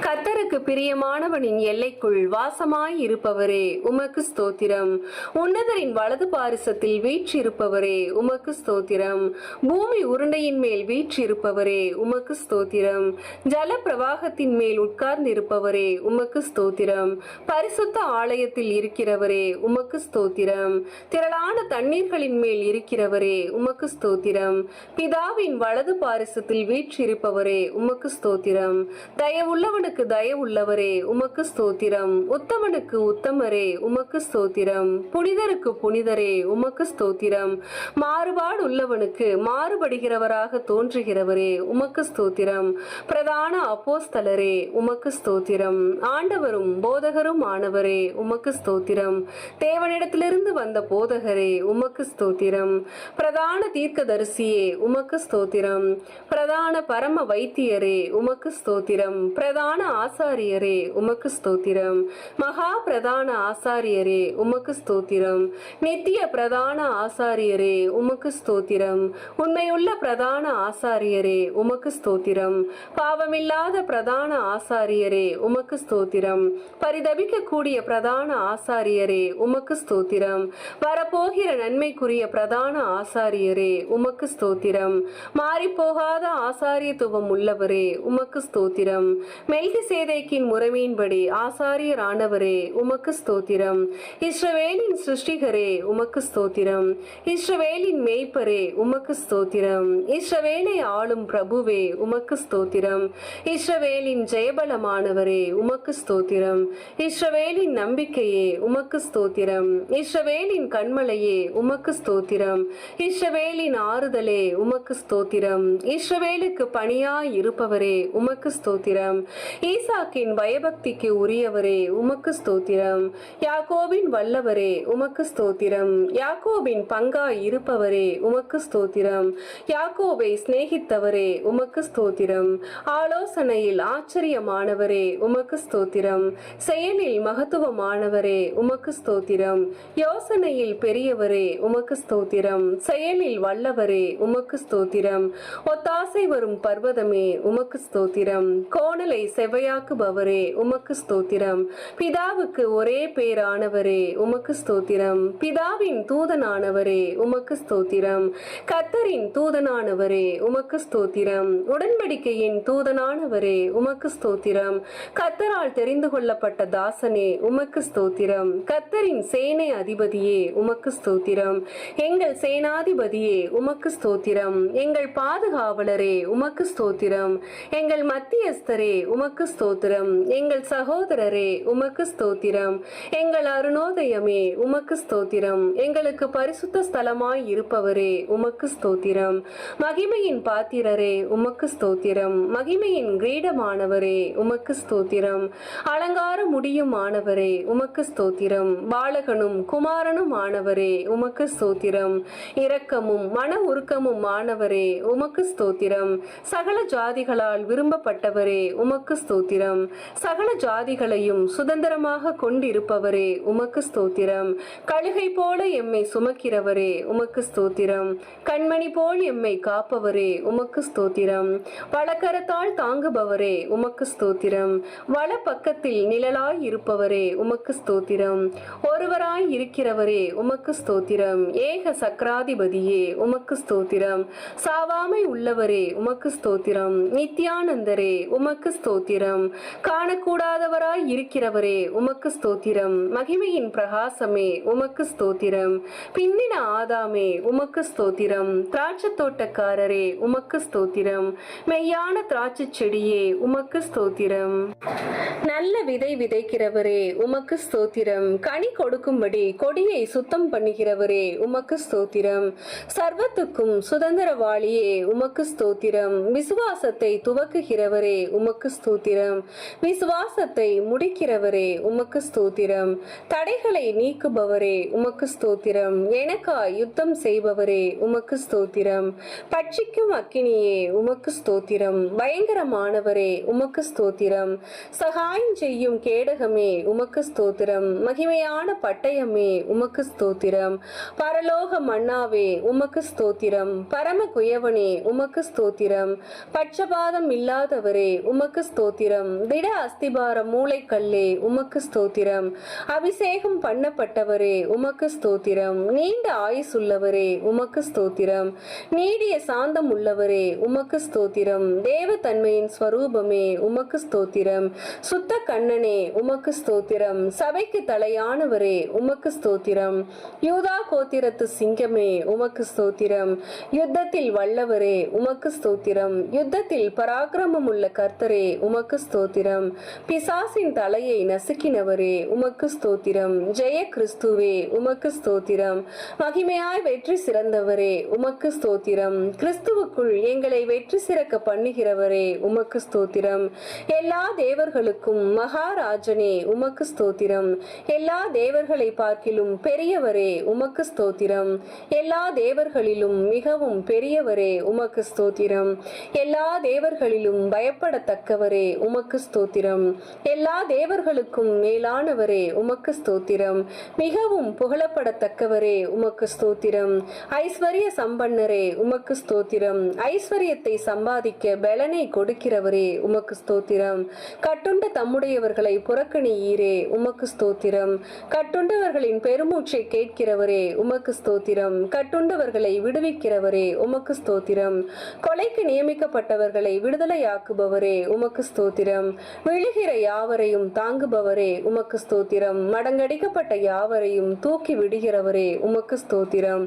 கர்த்தருக்கு பிரியமானவனின் எல்லைக்குள் வாசமாய் இருப்பவரே, உமக்கு ஸ்தோத்திரம். உன்னதரின் வலது பாரிசத்தில் வீற்றிருப்பவரே, உமக்கு ஸ்தோத்திரம். பூமி உருண்டையின் மேல் வீற்றிருப்பவரே, உமக்கு ஸ்தோத்திரம். ஜல பிரவாகத்தின் மேல் உட்கார்ந்திருப்பவரே, உமக்கு ஸ்தோத்திரம். பரிசுத்த ஆலயத்தில் இருக்கிறவரே, உமக்கு ஸ்தோத்திரம். திரளான தண்ணீர்களின் மேல் இருக்கிறவரே, உமக்கு ஸ்தோத்திரம். பிதாவின் வலது பாரிசத்தில் வீற்றிருப்பவரே, உமக்கு ஸ்தோத்திரம். தயவுள்ளவனுக்கு தயவுள்ளவரே, உமக்கு ஸ்தோத்திரம். உத்தமனுக்கு உத்தமரே, உமக்கு ஸ்தோத்திரம். புனிதருக்கு புனிதரே, உமக்கு ஸ்தோத்திரம். மாறுபாடு உள்ளவனுக்கு மாறுபடுகிறவராக தோன்றுகிறவரே, உமக்கு ஸ்தோத்திரம். பிரதான அப்போஸ்தலரே, உமக்கு ஸ்தோத்திரம். ஆண்டவரும் போதகரும் ஆனவரே, உமக்கு ஸ்தோத்திரம். தேவனிடத்திலிருந்து வந்த போதகரே, உமக்கு ஸ்தோத்திரம். பிரதான தீர்க்கதரிசியே, உமக்கு ஸ்தோத்திரம். பிரதான பரம வைத்தியரே, உமக்கு ஸ்தோத்திரம். பிரதான ஆசாரியரே, உமக்கு ஸ்தோத்திரம். மகா பிரதான ஆசாரியரே, உமக்கு ஸ்தோத்திரம். நித்திய பிரதான ஆசாரியரே, உமக்கு ஸ்தோத்திரம். உண்மையுள்ள பிரதான ஆசாரியரே, உமக்கு ஸ்தோத்திரம். பாவமில்லாத பிரதான ஆசாரியரே, உமக்கு ஸ்தோத்திரம். பரிதபிக்க கூடிய பிரதான ஆசாரியரே, உமக்கு ஸ்தோத்திரம். வரப்போகிற நன்மைக்குரிய பிரதான ஆசாரியரே, உமக்கு ஸ்தோத்திரம். மாறிப்போகாத ஆசாரியத்துவம் உள்ளவரே, உமக்கு ஸ்தோத்திரம். மெல்கிசேதேக்கின் முறைமையின்படி ஆசாரியரானவரே, உமக்கு ஸ்தோத்திரம். இஸ்ரவேலின் சிருஷ்டிகரே, உமக்கு ஸ்தோத்திரம். இஸ்ரவேலின் மேய்ப்பரே, உமக்கு ஸ்தோத்திரம். இஸ்ரவேலை ஆளும் பிரபுவே, உமக்கு ஸ்தோத்திரம். இஸ்ரவேலின் ஜெயபலமானவரே, உமக்கு ஸ்தோத்திரம். இஸ்ரவேலின் நம்பிக்கையே, உமக்கு ஸ்தோத்திரம். இஸ்ரவேலின் கண்மலையே, உமக்கு ஸ்தோத்திரம். இஸ்ரவேலின் ஆறுதலே, உமக்கு ஸ்தோத்திரம். இஸ்ரவேலுக்கு பணியாய் இருப்பவரே, உமக்கு ஸ்தோத்திரம். ஈசாக்கின் பயபக்திக்கு உரியவரே, உமக்கு ஸ்தோத்திரம். யாக்கோபின் வல்லவரே, உமக்கு ஸ்தோத்திரம். யாக்கோபின் பங்காய் இருப்பவரே, உமக்கு ஸ்தோத்திரம். யாக்கோபை சிநேகித்தவரே, உமக்கு ஸ்தோத்திரம். ஆலோசனையில் ஆச்சரியமானவரே, உமக்கு ஸ்தோத்திரம். செயலில் மகத்துவமானவரே, உமக்கு ஸ்தோத்திரம். யோசனையில் பெரியவரே, உமக்கு ஸ்தோத்திரம். செயலில் வல்லவரே, உமக்கு ஸ்தோத்திரம். ஒத்தாசை வரும் பர்வதமே, உமக்கு ஸ்தோத்திரம். கோணலை செவ்வையாக்குபவரே, உமக்கு ஸ்தோத்திரம். பிதாவுக்கு ஒரே பேரானவரே, உமக்கு ஸ்தோத்திரம். பிதாவின் தூதனானவரே, உமக்கு ஸ்தோத்திரம். கர்த்தரின் தூதனானவரே, உமக்கு ஸ்தோத்திரம். உடன்படிக்கையின் தூதனானவரே, உமக்கு ஸ்தோத்திரம். கர்த்தரால் தெரிந்து கொள்ளப்பட்ட தாசனே, உமக்கு ஸ்தோத்திரம். கர்த்தரின் சேனை அதிபதியே, உமக்கு ஸ்தோத்திரம். எங்கள் சேனாதிபதியே, உமக்கு ஸ்தோத்திரம். எங்கள் பாதுகாவலரே, உமக்கு ஸ்தோத்திரம். எங்கள் மத்தியஸ்தரே, உமக்கு ஸ்தோத்திரம். எங்கள் சகோதரரே, உமக்கு ஸ்தோத்திரம். எங்கள் அருணோதயமே, உமக்கு ஸ்தோத்திரம். எங்களுக்கு பரிசுத்த ஸ்தலமாய் இருப்பவரே, உமக்கு ஸ்தோத்திரம். மகிமையின் பாத்திரரே, உமக்கு ஸ்தோத்திரம். மகிமையின் கிரீடமானவரே, உமக்கு ஸ்தோத்திரம். அலங்கார முடியும் ஆனவரே, உமக்கு ஸ்தோத்திரம். பாலகனும் குமாரனும் ஆனவரே, உமக்கு ஸ்தோத்திரம். இரக்கமும் மன உருக்கமும் ஆனவரே, உமக்கு ஸ்தோத்திரம். சகல ஜாதிகளால் விரும்பப்பட்டவரே, உமக்கு ஸ்தோத்திரம். ஸ்தோத்திரம். சகல ஜாதிகளையும் சுதந்திரமாக கொண்டிருப்பவரே உமக்கு ஸ்தோத்திரம். கழுகை போல எம்மை சுமக்கிறவரே உமக்கு ஸ்தோத்திரம். கண்மணி போல் எம்மை காப்பவரே உமக்கு ஸ்தோத்திரம். வலக்கரத்தால் தாங்குபவரே உமக்கு ஸ்தோத்திரம். வல பக்கத்தில் நிழலாய் இருப்பவரே உமக்கு ஸ்தோத்திரம். ஒருவராய் இருக்கிறவரே உமக்கு ஸ்தோத்திரம். ஏக சக்கராதிபதியே உமக்கு ஸ்தோத்திரம். சாவாமை உள்ளவரே உமக்கு ஸ்தோத்திரம். நித்யானந்தரே உமக்கு ஸ்தோத்திரம். காணக்கூடாதவராய் இருக்கிறவரே உமக்கு ஸ்தோத்திரம். மகிமையின் பிரகாசமே உமக்கு ஸ்தோத்திரம். பின்னின ஆதாமே உமக்கு ஸ்தோத்திரம். திராட்சை தோட்டக்காரரே உமக்கு ஸ்தோத்திரம். மெய்யான திராட்சை செடியே உமக்கு ஸ்தோத்திரம். நல்ல விதை விதைக்கிறவரே உமக்கு ஸ்தோத்திரம். கனி கொடுக்கும்படி கொடியை சுத்தம் பண்ணுகிறவரே உமக்கு ஸ்தோத்திரம். சர்வத்துக்கும் சுதந்திரவாளியே உமக்கு ஸ்தோத்திரம். விசுவாசத்தை துவக்குகிறவரே உமக்கு ஸ்தோத்திரம். விசுவாசத்தை முடிக்கிறவரே உமக்கு ஸ்தோத்திரம். தடைகளை நீக்குபவரே உமக்கு ஸ்தோத்திரம். எனக்காய் யுத்தம் செய்பவரே உமக்கு ஸ்தோத்திரம். பட்சிக்கும் அக்கினியே உமக்கு ஸ்தோத்திரம். பயங்கரமானவரே உமக்கு ஸ்தோத்திரம். சகாயம் செய்யும் கேடகமே உமக்கு ஸ்தோத்திரம். மகிமையான பட்டயமே உமக்கு ஸ்தோத்திரம். பரலோக மன்னாவே உமக்கு ஸ்தோத்திரம். பரம குயவனே உமக்கு ஸ்தோத்திரம். பட்சபாதம் இல்லாதவரே உமக்கு ஸ்தோத்திரம். திட அஸ்திபார மூளைக்கல்லே உமக்கு ஸ்தோத்திரம். அபிஷேகம் பண்ணப்பட்டவரே உமக்கு ஸ்தோத்திரம். நீண்ட ஆயுசுள்ளவரே உமக்கு ஸ்தோத்திரம். நீடிய சாந்தம் உள்ளவரே உமக்கு ஸ்தோத்திரம். தேவ தன்மையின் ஸ்வரூபமே உமக்கு ஸ்தோத்திரம். சுத்த கண்ணனே உமக்கு ஸ்தோத்திரம். சபைக்கு தலையானவரே உமக்கு ஸ்தோத்திரம். யூதா கோத்திரத்து சிங்கமே உமக்கு ஸ்தோத்திரம். யுத்தத்தில் வல்லவரே உமக்கு ஸ்தோத்திரம். யுத்தத்தில் பராக்கிரமம் உள்ள கர்த்தரே உமக்கு ஸ்தோத்திரம். பிசாசின் தலையை நசுக்கினவரே உமக்கு ஸ்தோத்திரம். ஜெய கிறிஸ்துவே உமக்கு ஸ்தோத்திரம். மகிமையாய் வெற்றி சிறந்தவரே உமக்கு ஸ்தோத்திரம். கிறிஸ்துவுக்குள் எங்களை வெற்றி சிறக்க பண்ணுகிறவரே உமக்கு ஸ்தோத்திரம். எல்லா தேவர்களுக்கும் மகாராஜனே உமக்கு ஸ்தோத்திரம். எல்லா தேவர்களை பார்க்கிலும் பெரியவரே உமக்கு ஸ்தோத்திரம். எல்லா தேவர்களிலும் மிகவும் பெரியவரே உமக்கு ஸ்தோத்திரம். எல்லா தேவர்களிலும் பயப்படத்தக்கவரே உமக்கு ஸ்தோத்திரம். எல்லா தேவர்களுக்கும் மேலானவரே உமக்கு ஸ்தோத்திரம். மிகவும் புகழப்படத்தக்கவரே உமக்கு ஸ்தோத்திரம். ஐஸ்வர்ய சம்பன்னரே உமக்கு ஸ்தோத்திரம். ஐஸ்வர்யத்தை சம்பாதிக்க பலனை கொடுக்கிறவரே உமக்கு ஸ்தோத்திரம். கட்டுண்ட தம்முடையவர்களை புறக்கணியீரே உமக்கு ஸ்தோத்திரம். கட்டுண்டவர்களின் பெருமூச்சை கேட்கிறவரே உமக்கு ஸ்தோத்திரம். கட்டுண்டவர்களை விடுவிக்கிறவரே உமக்கு ஸ்தோத்திரம். கொலைக்கு நியமிக்கப்பட்டவர்களை விடுதலையாக்குபவரே உமக்கு ஸ்தோத்திரம். விழுகிற யாவரையும் தாங்குபவரே உமக்கு ஸ்தோத்திரம். மடங்கடிக்கப்பட்ட யாவரையும் தூக்கி விடுகிறவரே உமக்கு ஸ்தோத்திரம்.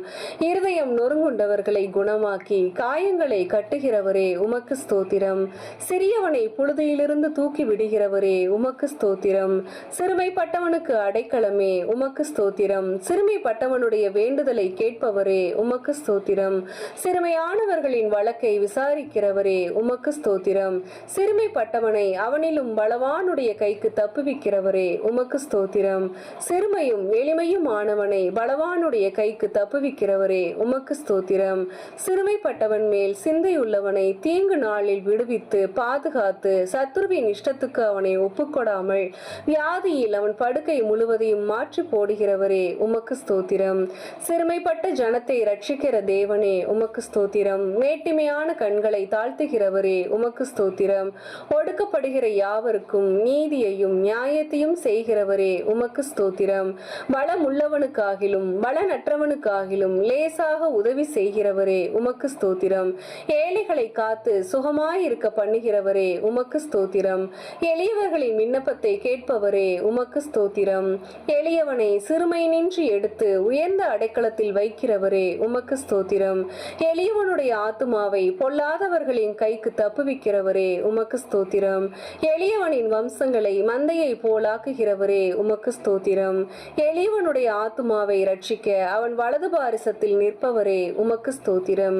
இருதயம் நொறுங்குண்டவர்களை குணமாக்கி காயங்களை கட்டுகிறவரே உமக்கு ஸ்தோத்திரம். சிறியவனை புழுதியிலிருந்து தூக்கி விடுகிறவரே உமக்கு ஸ்தோத்திரம். சிறுமைப்பட்டவனுக்கு அடைக்கலமே உமக்கு ஸ்தோத்திரம். சிறுமைப்பட்டவனுடைய வேண்டுதலை கேட்பவரே உமக்கு ஸ்தோத்திரம். சிறுமையானவர்களின் வழக்கை விசாரிக்கிறவரே உமக்கு ஸ்தோத்திரம். சிறுமைப்பட்டவனை அவனிலும் பலவானுடைய கைக்கு தப்புவிக்கிறவரே உமக்கு ஸ்தோத்திரம். சிறுமையும் எளிமையும் ஆனவனை பலவானுடைய கைக்கு தப்புவிக்கிறவரே உமக்கு ஸ்தோத்திரம். சிறுமைப்பட்டவன் மேல் சிந்தையுள்ளவனை தீங்கு நாளில் விடுவித்து பாதுகாத்து சத்துருவின் இஷ்டத்துக்கு அவனை ஒப்புக்கொடாமல் வியாதியில் அவன் படுக்கை முழுவதையும் மாற்றி போடுகிறவரே உமக்கு ஸ்தோத்திரம். சிறுமைப்பட்ட ஜனத்தை ரட்சிக்கிற தேவனே உமக்கு ஸ்தோத்திரம். மேட்டிமையான கண்களை தாழ்த்துகிறவரே உமக்கு ஸ்தோத்திரம். ஒடுக்கப்படுகிற யாவருக்கும் நீதியையும் நியாயத்தையும் செய்கிறவரே உமக்கு ஸ்தோத்திரம். பலமுள்ளவனுக்காகிலும் பலனற்றவனுக்காகிலும் லேசாக உதவி செய்கிறவரே உமக்கு ஸ்தோத்திரம். ஏழைகளை காத்து சுகமாயிருக்க பண்ணுகிறவரே உமக்கு ஸ்தோத்திரம். எளியவர்களின் விண்ணப்பத்தை கேட்பவரே உமக்கு ஸ்தோத்திரம். எளியவனை சிறுமை நின்று எடுத்து உயர்ந்த அடைக்கலத்தில் வைக்கிறவரே உமக்கு ஸ்தோத்திரம். எளியவனுடைய ஆத்துமாவை பொல்லாதவர்களின் கைக்கு தப்புவிக்கிறவரே உமக்கு ஸ்தோத்திரம். எளியவனின் வம்சங்களை மந்தையை போலாக்குகிறவரே உமக்கு ஸ்தோத்திரம். எளியவனுடைய ஆத்துமாவை ரட்சிக்க அவன் வலது பாரிசத்தில் நிற்பவரே உமக்கு ஸ்தோத்திரம்.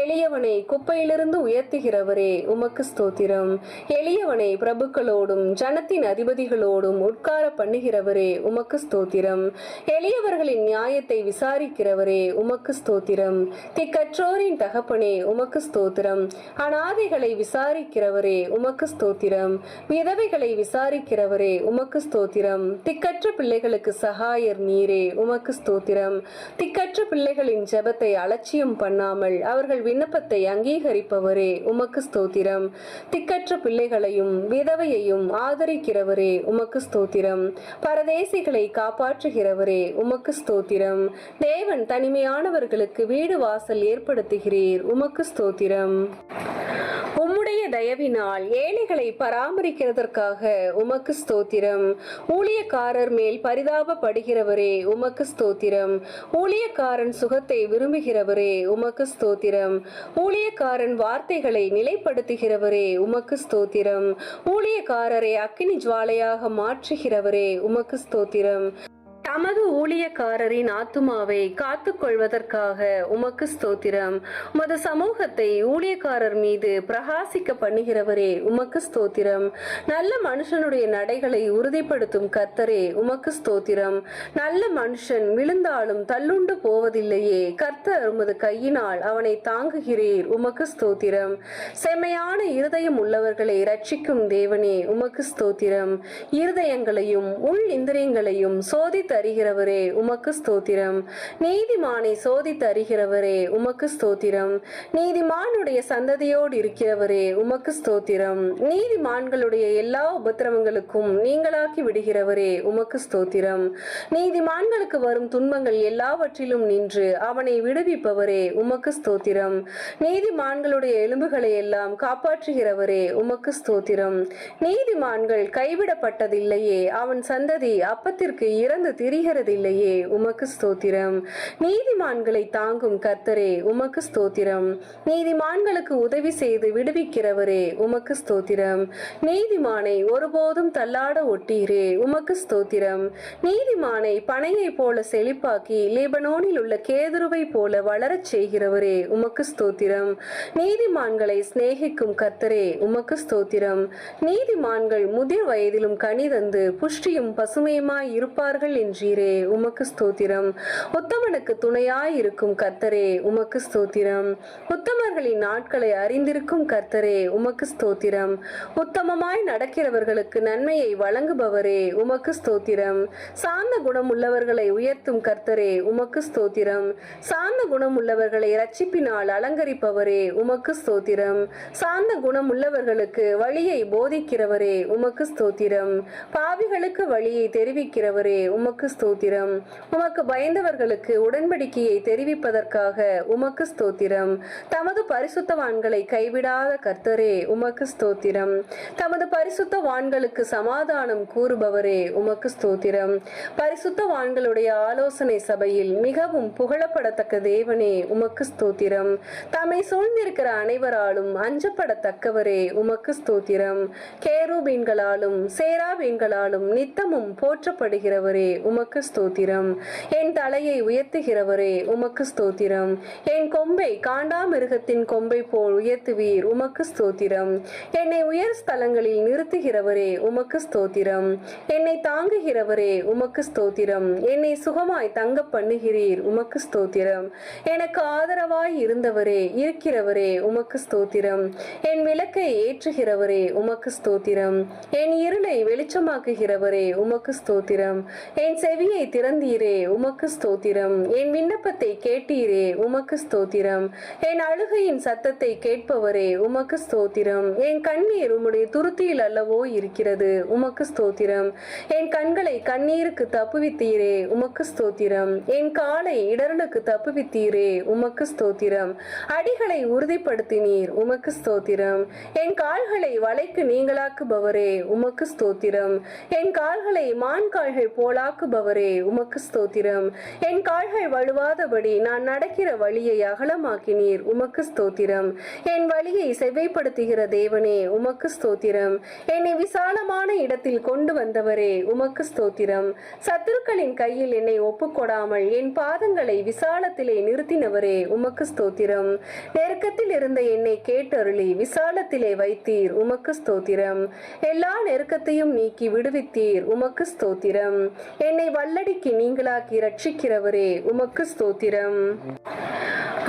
எளியவனை குப்பையிலிருந்து உயர்த்துகிறவரே உமக்கு ஸ்தோத்திரம். எளியவனை பிரபுக்களோடும் ஜனத்தின் அதிபதிகளோடும் உட்கார பண்ணுகிறவரே உமக்கு ஸ்தோத்திரம். எளியவர்களின் நியாயத்தை விசாரிக்கிறவரே உமக்கு ஸ்தோத்திரம். திக்கற்றோரின் தகப்பனே உமக்கு ஸ்தோத்திரம். அநாதைகளை விசாரிக்கிறவரே உமக்கு ஸ்தோத்திரம். விதவைகளை விசாரிக்கிறவரே உமக்கு ஸ்தோத்திரம். திக்கற்ற பிள்ளைகளுக்கு சகாயர் நீரே உமக்கு ஸ்தோத்திரம். திக்கற்ற பிள்ளைகளின் ஜெபத்தை அலட்சியம் பண்ணாமல் அவர்கள் விண்ணப்பத்தை அங்கீகரிப்பவரே உமக்கு ஸ்தோத்திரம். திக்கற்ற பிள்ளைகளையும் விதவையையும் ஆதரிக்கிறவரே உமக்கு ஸ்தோத்திரம். பரதேசிகளை காப்பாற்றுகிறவரே உமக்கு ஸ்தோத்திரம். தேவன் தனிமையானவர்களுக்கு வீடு வாசல் ஏற்படுத்துகிறீர் உமக்கு ஸ்தோத்திரம். உம்முடைய தயவினால் ஏழைகளை பராமரிக்கிறதற்காக உமக்கு ஸ்தோத்திரம். ஊழியக்காரர் மேல் பரிதாபப்படுகிறவரே உமக்கு ஸ்தோத்திரம். ஊழியக்காரன் சுகத்தை விரும்புகிறவரே உமக்கு ஸ்தோத்திரம். ஊழியக்காரன் வார்த்தைகளை நிலைப்படுத்துகிறவரே உமக்கு ஸ்தோத்திரம். ஊழியக்காரரை அக்கினி ஜுவாலையாக மாற்றுகிறவரே உமக்கு ஸ்தோத்திரம். தமது ஊழியக்காரரின் ஆத்துமாவை காத்துக் கொள்வதற்காக உமக்கு ஸ்தோத்திரம். உமது சமூகத்தை ஊழியக்காரர் மீது பிரகாசிக்க பண்ணுகிறவரே உமக்கு ஸ்தோத்திரம். நல்ல மனுஷனுடைய நடைகளை உறுதிப்படுத்தும் கர்த்தரே உமக்கு ஸ்தோத்திரம். நல்ல மனுஷன் விழுந்தாலும் தள்ளுண்டு போவதில்லையே, கர்த்தர் உமது கையினால் அவனை தாங்குகிறீர் உமக்கு ஸ்தோத்திரம். செம்மையான இருதயம் உள்ளவர்களை ரட்சிக்கும் தேவனே உமக்கு ஸ்தோத்திரம். இருதயங்களையும் உள் இந்திரியங்களையும் சோதித்து அறிகிறவரே உமக்கு ஸ்தோத்திரம். நீதிமானை சோதித்து அறிகிறவரே உமக்கு ஸ்தோத்திரம். நீதிமானுடைய சந்ததியோடு இருக்கிறவரே உமக்கு ஸ்தோத்திரம். நீதிமான்களுடைய எல்லா உபத்திரவங்களுக்கும் நீங்களாக்கி விடுகிறவரே உமக்கு ஸ்தோத்திரம். நீதிமான்களுக்கு வரும் துன்பங்கள் எல்லாவற்றிலும் நின்று அவனை விடுவிப்பவரே உமக்கு ஸ்தோத்திரம். நீதிமான்களுடைய எலும்புகளை எல்லாம் காப்பாற்றுகிறவரே உமக்கு ஸ்தோத்திரம். நீதிமான்கள் கைவிடப்பட்டதில்லையே, அவன் சந்ததி அப்பத்திற்கு இறந்து திரிகிறதில்லையே உமக்கு ஸ்தோத்திரம். நீதிமான்களை தாங்கும் கர்த்தரே உமக்கு ஸ்தோத்திரம். நீதிமான்களுக்கு உதவி செய்து விடுவிக்கிறவரே உமக்கு ஸ்தோத்திரம். நீதிமானை ஒருபோதும் தள்ளாட ஒட்டீரே உமக்கு ஸ்தோத்திரம். நீதிமானை பனையை போல செழிப்பாக்கி லீபனோனில் உள்ள கேதுருவை போல வளரச் செய்கிறவரே உமக்கு ஸ்தோத்திரம். நீதிமான்களை சிநேகிக்கும் கர்த்தரே உமக்கு ஸ்தோத்திரம். நீதிமான்கள் முதிர் வயதிலும் கனி தந்து புஷ்டியும் பசுமையுமாய் இருப்பார்கள் என்றீரே உமக்கு ஸ்தோத்திரம். உத்தமனுக்கு துணையாய் இருக்கும் கர்த்தரே உமக்கு ஸ்தோத்திரம். உத்தமர்களின் நாட்களை அறிந்திருக்கும் கர்த்தரே உமக்கு ஸ்தோத்திரம். உத்தமமாய் நடக்கிறவர்களுக்கு நன்மையை வழங்குபவரே உமக்கு ஸ்தோத்திரம். சாந்த குணம் உள்ளவர்களை உயர்த்தும் கர்த்தரே உமக்கு ஸ்தோத்திரம். சாந்த குணம் உள்ளவர்களை இரட்சிப்பினால் அலங்கரிப்பவரே உமக்கு ஸ்தோத்திரம். சாந்த குணம் உள்ளவர்களுக்கு வழியை போதிக்கிறவரே உமக்கு ஸ்தோத்திரம். பாவிகளுக்கு வழியை தெரிவிக்கிறவரே உமக்கு ஸ்தோத்திரம். உமக்கு பயந்தவர்களுக்கு உடன்படிக்கையை தெரிவிப்பதற்காக உமக்கு ஸ்தோத்திரம். தமது பரிசுத்தவான்களை கைவிடாத கர்த்தரே உமக்கு ஸ்தோத்திரம். தமது பரிசுத்தவான்களுக்கு சமாதானம் கூறுபவரே உமக்கு ஸ்தோத்திரம். பரிசுத்தவான்களுடைய ஆலோசனை சபையில் மிகவும் புகழப்படத்தக்க தேவனே உமக்கு ஸ்தோத்திரம். தம்மை சூழ்ந்திருக்கிற அனைவராலும் அஞ்சப்படத்தக்கவரே உமக்கு ஸ்தோத்திரம். கேரூபீன்களாலும் சேராபீன்களாலும் நித்தமும் போற்றப்படுகிறவரே உமக்கு ஸ்தோத்திரம். என் தலையை உயர்த்துகிறவரே உமக்கு ஸ்தோத்திரம். என் கொம்பை காண்டாமிருகத்தின் கொம்பை போல் உயர்த்துவீர் உமக்கு ஸ்தோத்திரம். என்னை உயர் ஸ்தலங்களில் நிறுத்துகிறவரே உமக்கு ஸ்தோத்திரம். என்னை தாங்குகிறவரே உமக்கு ஸ்தோத்திரம். என்னை சுகமாய் தங்க பண்ணுகிறீர் உமக்கு ஸ்தோத்திரம். எனக்கு ஆதரவாய் இருந்தவரே இருக்கிறவரே உமக்கு ஸ்தோத்திரம். என் விளக்கை ஏற்றுகிறவரே உமக்கு ஸ்தோத்திரம். என் இருளை வெளிச்சமாக்குகிறவரே உமக்கு ஸ்தோத்திரம். என் செவியை திறந்தீரே உமக்கு ஸ்தோத்திரம். என் விண்ணப்பத்தை கேட்டீரே உமக்கு ஸ்தோத்திரம். என் அழுகையின் சத்தத்தை கேட்பவரே உமக்கு ஸ்தோத்திரம். என் கண்ணீர் உம்முடைய துருத்தியில் அல்லவோ இருக்கிறது உமக்கு ஸ்தோத்திரம். என் கண்களை கண்ணீருக்கு தப்புவித்தீரே உமக்கு ஸ்தோத்திரம். என் காலை இடரலுக்கு தப்புவித்தீரே உமக்கு ஸ்தோத்திரம். அடிகளை உறுதிப்படுத்தினீர் உமக்கு ஸ்தோத்திரம். என் கால்களை வலைக்கு நீங்களாக்குபவரே உமக்கு ஸ்தோத்திரம். என் கால்களை மான் கால்கள் போலாக்குபவரே உமக்கு ஸ்தோத்திரம். என் கால்கள் வழுவாதபடி நான் நடக்கிற வழியை அகலமாக்கினீர் உமக்கு ஸ்தோத்திரம். என் வழியை செவ்வைப்படுத்துகிற தேவனே உமக்கு ஸ்தோத்திரம். என்னை விசாலமான இடத்தில் கொண்டு வந்தவரே உமக்கு ஸ்தோத்திரம். சத்துருக்களின் கையில் என்னை ஒப்புக்கொடாமல் என் பாதங்களை விசாலத்திலே நிறுத்தினவரே உமக்கு ஸ்தோத்திரம். நெருக்கத்தில் இருந்த என்னை கேட்டருளி விசாலத்திலே வைத்தீர் உமக்கு ஸ்தோத்திரம். எல்லா நெருக்கத்தையும் நீக்கி விடுவித்தீர் உமக்கு ஸ்தோத்திரம். என்னை வல்லடிக்கு நீங்களாக்கி ரட்சிக்கிறவரே உமக்கு ஸ்தோத்திரம்.